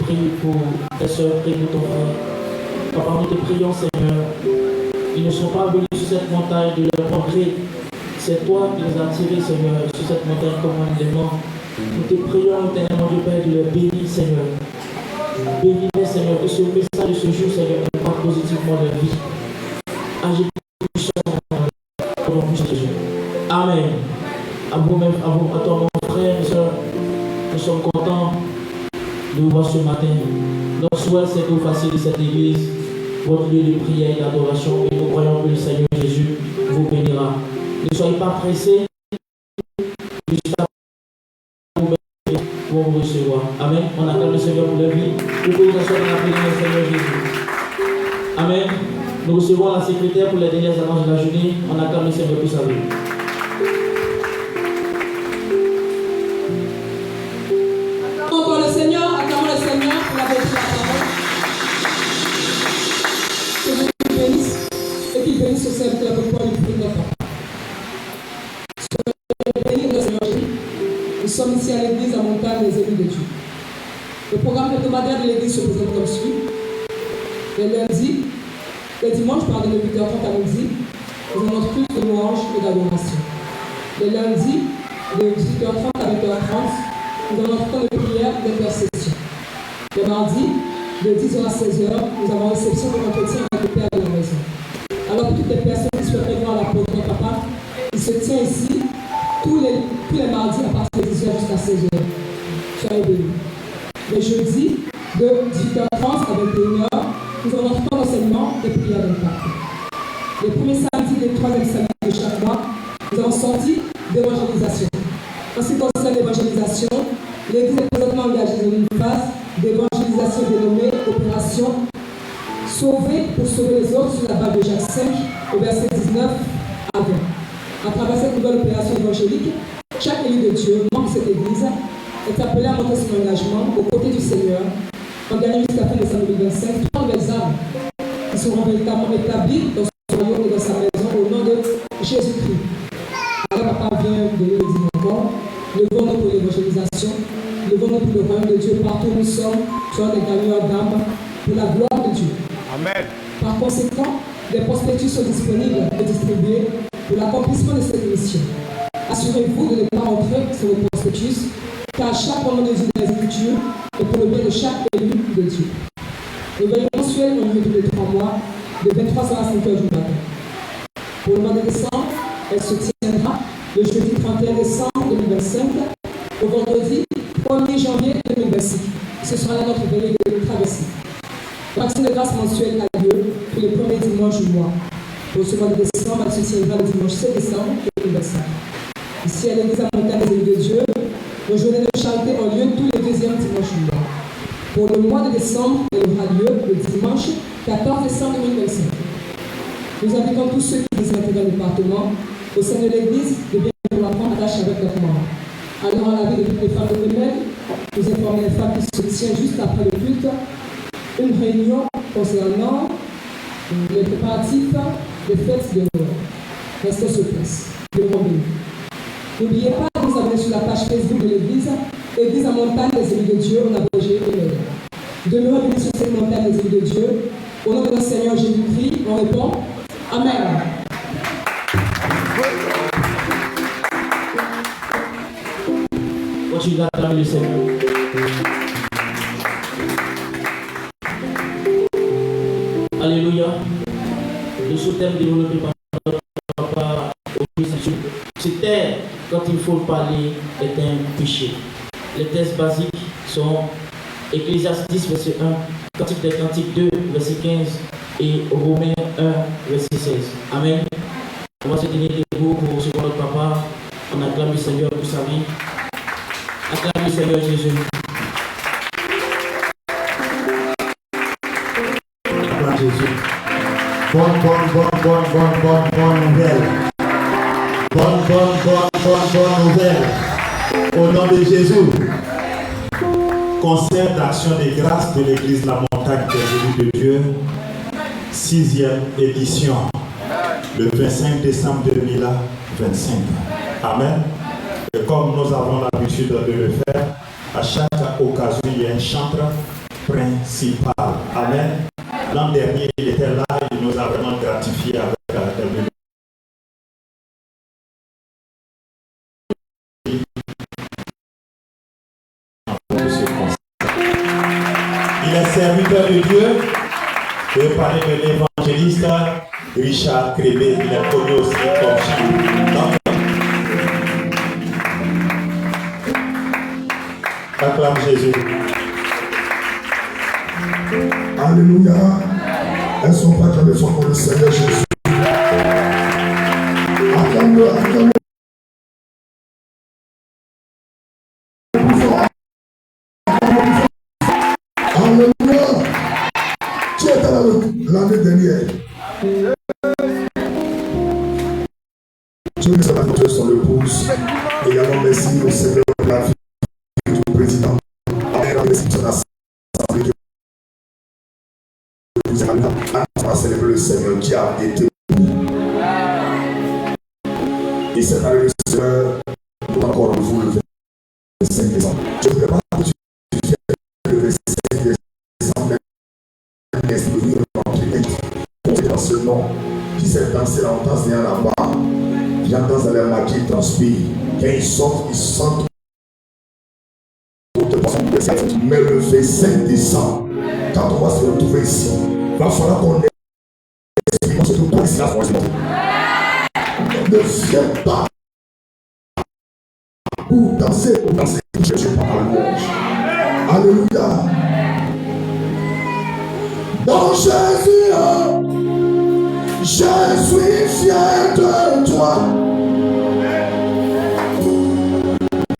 prie pour ta soeur, prie pour ton frère. Papa, nous te prions, Seigneur. Ils ne sont pas venus sur cette montagne de leur progrès. C'est toi qui les as tirés, Seigneur, sur cette montagne commandément. Nous te prions, éternellement, Dieu Père, de les bénir, Seigneur. Bénis-les, Seigneur, que ce message de ce jour, Seigneur, impacte positivement leur vie. Agis pour nous, Jésus. Amen. À vous-même, à toi, mon frère, mes soeurs, nous sommes contents de vous voir ce matin. Notre souhait, c'est que vous fassiez de cette église votre lieu de prière et d'adoration, et nous croyons que le Seigneur Jésus vous bénira. Ne soyez pas pressés, juste à vous recevoir. Amen. On acclame le Seigneur pour la vie. Vous pouvez vous asseoir dans la présence du Seigneur Jésus. Amen. Nous recevons la secrétaire pour les dernières annonces de la journée. On acclame le Seigneur pour sa vie. Encore le Seigneur, acclamons le Seigneur pour la bénédiction de la parole. Que Dieu nous bénisse et qu'il bénisse ce serviteur pour pouvoir lui prier notre part. Soyez bénis de Seigneur Jésus. Nous sommes ici à l'église à Montagne des élus de Dieu. Le programme hebdomadaire de l'église se présente comme suit. Les dimanches, de 8h30 à midi, nous avons notre culte de louange et d'adoration. Les lundis, de 18h30 à 20h30, nous avons notre temps de prière d'intercession. Le mardi, de 10h à 16h, nous avons réception de l'entretien avec le Père de la maison. Alors pour toutes les personnes qui souhaiteraient voir l'apôtre Papa, il se tient ici tous les mardis à partir de 10h jusqu'à 16h. Soyez bénis. Le jeudi, de 18h30 à 21h, nous avons notre temps d'enseignement et prière d'impact. Les premiers samedis et les troisièmes samedis de chaque mois, nous avons sorti d'évangélisation. En ce qui concerne l'évangélisation, l'Église est présentement engagée dans une phase d'évangélisation dénommée Opération Sauver pour sauver les autres sur la base de Jacques 5, au verset 19 à 20. À travers cette nouvelle opération évangélique, chaque élu de Dieu, membre de cette Église, est appelé à montrer son engagement aux côtés du Seigneur, en gagnant jusqu'à fin décembre 2025 3 nouvelles âmes qui seront véritablement établies dans son royaume et dans sa maison au nom de Jésus-Christ. Alors, Papa vient de nous le dire encore, levons-nous pour l'évangélisation, levons-nous pour le royaume de Dieu partout où nous sommes, soyons des gagneurs d'âmes pour la gloire de Dieu. Amen. Par conséquent, des prospectus sont disponibles et distribués pour l'accomplissement de cette mission. Assurez-vous de ne pas entrer sur le prospectus, car chaque moment de Dieu dans les Écritures est pour le bien de chaque élu de Dieu. Le veillées mensuelles ont lieu tous les 3 mois, de 23h à 5h du matin. Pour le mois de décembre, elle se tiendra le jeudi 31 décembre 2025 au vendredi 1er janvier 2026. Ce sera là notre veillée de traversée. L'action de grâce mensuelle a lieu tous les premiers dimanches du mois. Pour ce mois de décembre, elle se tiendra le dimanche 7 décembre 2025. Ici à l'église à Montagne des élus de Dieu, nos journées de charité ont lieu tous les deuxièmes dimanches du mois. Pour le mois de décembre, elle aura lieu le dimanche 14 décembre 2025. Nous invitons tous ceux qui désirent intégrer le département au sein de l'église de bien vouloir prendre attache avec notre membre. Alors, à la vie de toutes les femmes de Bémel, nous informons les femmes qui se tiennent juste après le culte une réunion concernant les préparatifs des fêtes de Noël. Restons sur place. N'oubliez pas de vous abonner sur la page Facebook de l'église, Église à Montagne des élus de Dieu, on abrégé EMEL. Demeurez bénis sur cette montagne des élus de Dieu. Au nom de notre Seigneur Jésus-Christ, on répond Amen. Continue d'acclamer le Seigneur. Alléluia. Le sous-thème développé par notre papa aujourd'hui, c'était quand il faut parler est un péché. Les textes basiques sont Ecclésiaste 10, verset 1, Cantique des Cantiques 2, verset 15 et Romains 1, verset 16. Amen. On va se tenir debout pour recevoir notre papa. On acclame le Seigneur pour sa vie. Acclame le Seigneur Jésus. Acclame Jésus. Bonne nouvelle. Bonne nouvelle. Au nom de Jésus. Concert d'action des grâces de l'église La Montagne des élus de Dieu, 6e édition, le 25 décembre 2025. Amen. Et comme nous avons l'habitude de le faire, à chaque occasion, il y a un chantre s'il parle. Amen. L'an dernier, il était là, il nous a vraiment gratifié avec la Il est serviteur de Dieu. Je vais parler de l'évangéliste Richard Crébé. Il est connu aussi comme Chilou. Acclame Jésus. Alléluia. Elles sont pas acclamées fort pour le Seigneur Jésus. Acclame-le, acclame-le. Alléluia. Tu étais là l'année dernière. Dieu nous a donné son épouse. Et également merci au Seigneur pour la vie du président. Merci pour son assemblée. On va célébrer le Seigneur qui a été et cette année le Seigneur nous encore vous le 25 décembre. Je ne voudrais pas que tu fais le 25 décembre dans ce nom qui s'est dansé là, on danse là-bas, qui entend dans les maquis, il transpire, quand ils sentent mais le 25 décembre, quand on va se retrouver ici, il va falloir qu'on exprime surtout pour ici la France. Ne viens pas pour danser, Jésus par la louange. Alléluia. Dans Jésus, je suis fier de toi.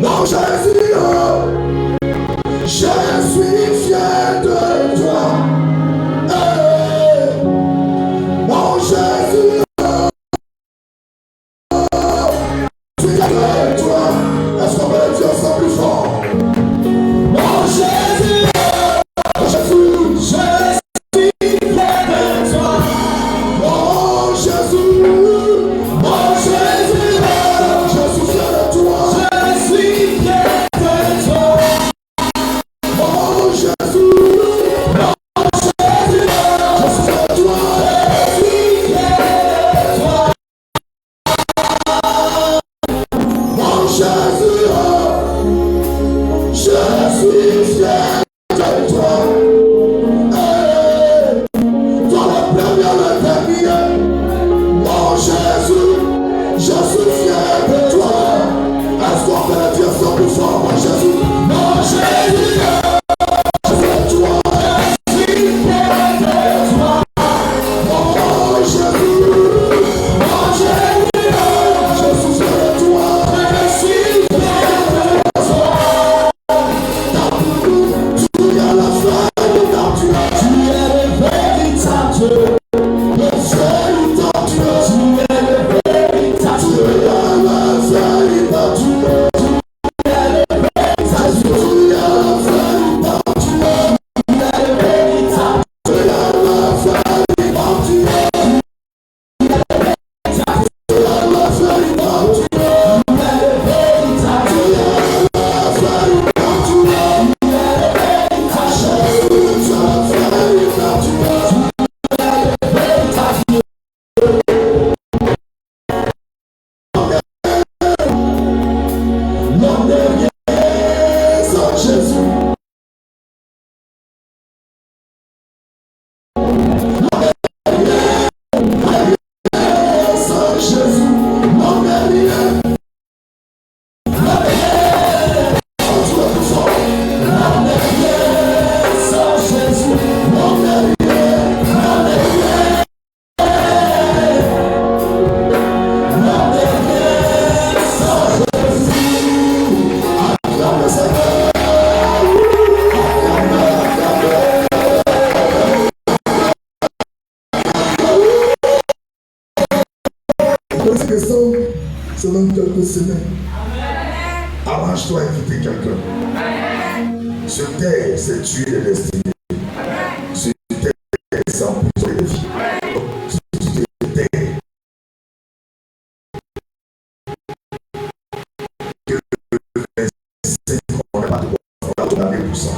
Dans Jésus, je suis fier de toi. Hey, mon Jésus, je suis fier de toi. Est-ce qu'on peut dire ça plus fort? Mon Jésus, Jésus, je suis fier de toi. Mon Jésus, mon Jésus, je suis fier de toi. Je suis fier de toi. Oh Jésus, oh Jésus, je suis fier de toi, je suis fier de toi. Oh Jésus, je suis fier de toi. Hey, toi le premier, le dernier. Oh Jésus, je suis fier de toi. Est-ce qu'on peut dire ça plus fort? Oh Jésus, oh Jésus. Selon quelques semaines, arrange-toi à inviter quelqu'un. Se taire, c'est tuer les destinées. Se taire, c'est emprisonner les vies. Se taire, que le 25, on n'a pas de quoi, on a tout donné pour ça.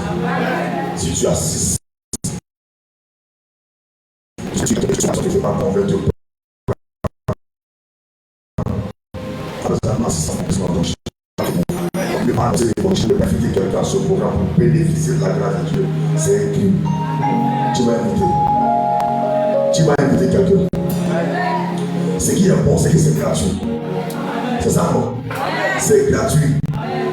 Si tu as 6 tu ne fais pas convertir au je vais inviter quelqu'un à ce programme pour bénéficier de la grâce de Dieu. C'est écrit. Tu vas inviter. Tu vas inviter quelqu'un. Ce qui est bon, c'est que c'est gratuit. C'est ça, non? C'est gratuit.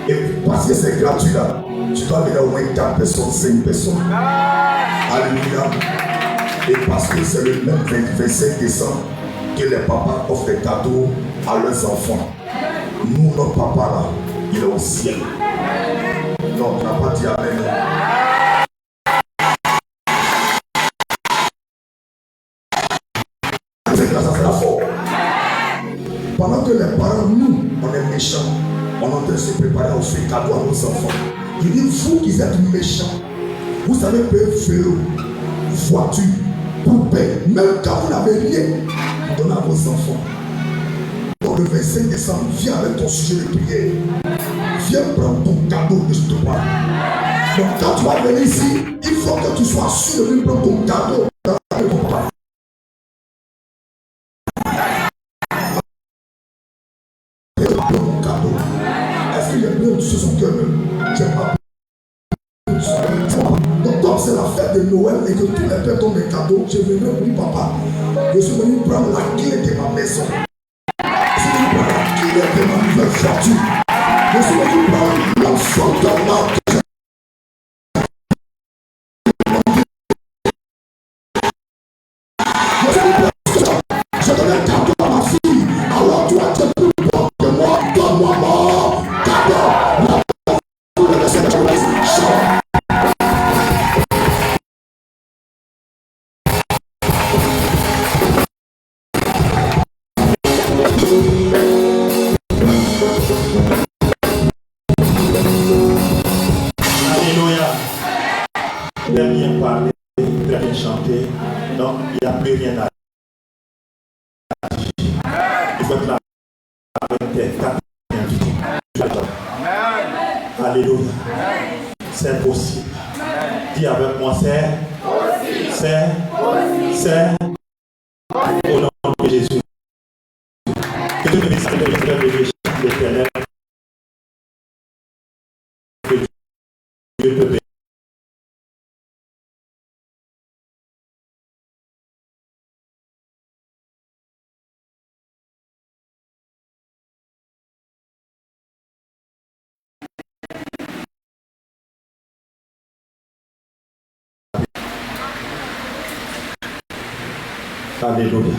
Et parce que c'est gratuit là, tu dois venir au moins 4 personnes, 5 personnes. Alléluia. Et parce que c'est le même 25 décembre que les papas offrent des cadeaux à leurs enfants. Nous, notre papa là, il est au ciel. Non, tu n'as pas dit amen. C'est grâce à la force. Pendant que les parents, nous, on est méchants, on est en train de se préparer à offrir cadeaux à nos enfants. Il dit, vous qui êtes méchants, vous savez payer vélo, voiture, poupée, même quand vous n'avez rien, vous donnez à vos enfants. Donc le 25 décembre, viens avec ton sujet de prière. Viens prendre ton cadeau que je te parle. Donc quand tu vas venir ici, il faut que tu sois sûr de venir prendre ton cadeau dans la main de ton papa. Ton cadeau. Est-ce qu'il y a bien sur son cœur même? J'aime pas. Donc comme c'est la fête de Noël et que tous les pères donnent des cadeaux, je viendrai pour dire papa, je suis venu prendre la clé de ma maison. Je suis venu prendre la clé de ma nouvelle voiture. Je suis venu prendre l'enfantement. Je donne un cadeau à ma fille. Alors toi, tu es plus bon que moi. Donne-moi mon cadeau. Alléluia. Très bien parlé, très bien chanté. Donc, il n'y a plus rien à dire. Il faut être là avec tes 4 invités. Alléluia. C'est possible. Dis avec moi, c'est au nom de Jésus. Que Dieu bénisse l'Éternel. Que Dieu te bénisse. Alléluia.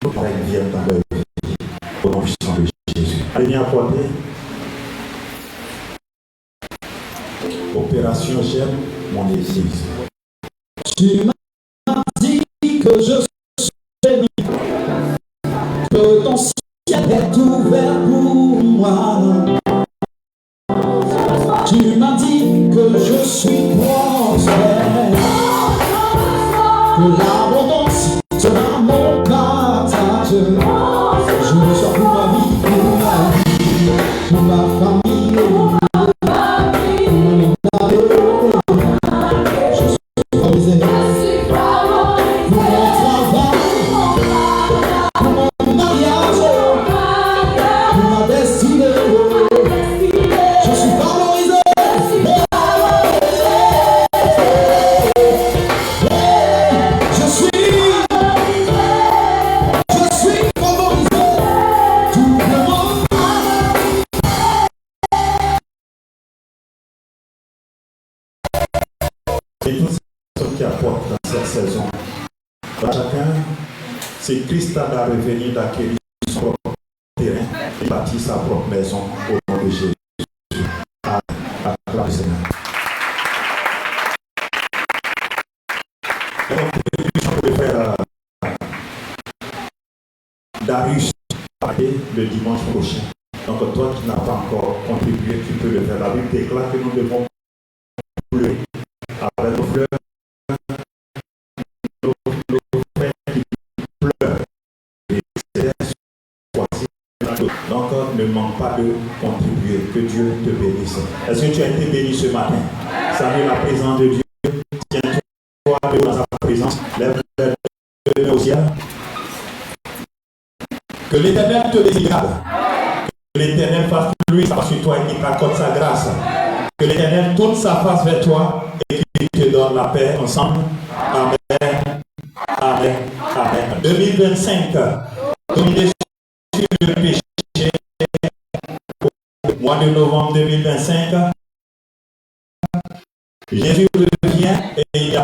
Nous pourrons vivre dans leur vie au nom puissant de Jésus. Allez bien apporter. Opération J'aime mon église. Tu m'as dit que je suis béni, que ton ciel est ouvert pour moi. Tu m'as dit que je suis prospère, que l'abondance sera mon partage. Je reçois pour ma vie, pour ma famille, pour mon état. Je suis favorisé pour mon travail, pour mon mariage, pour ma destinée. Je suis favorisé. Je suis favorisé tout le monde. Et tous ceux qui apportent dans cette saison, chacun, c'est Christ à revenir d'acquérir son propre terrain et bâtir sa propre maison au nom de Jésus. Acclamez le Seigneur. On peut faire Darius le dimanche prochain. Donc toi qui n'as pas encore contribué, tu peux le faire. La Bible déclare que nous devons pleurer avec nos fleurs, nos frères qui pleurent. Et c'est voici la Donc, ne manque pas de contribuer. Que Dieu te bénisse. Est-ce que tu as été béni ce matin? Salue la présence de Dieu. Tiens-toi dans sa présence. Lève-le au ciel. Que l'Éternel te désirade. Que l'Éternel fasse lui sur toi et qu'il t'accorde sa grâce. Que l'Éternel tourne sa face vers toi et qu'il te donne la paix ensemble. Amen. Amen. Amen. 2025. Dominé sur le péché. Mois de novembre 2025. Jésus revient et il y a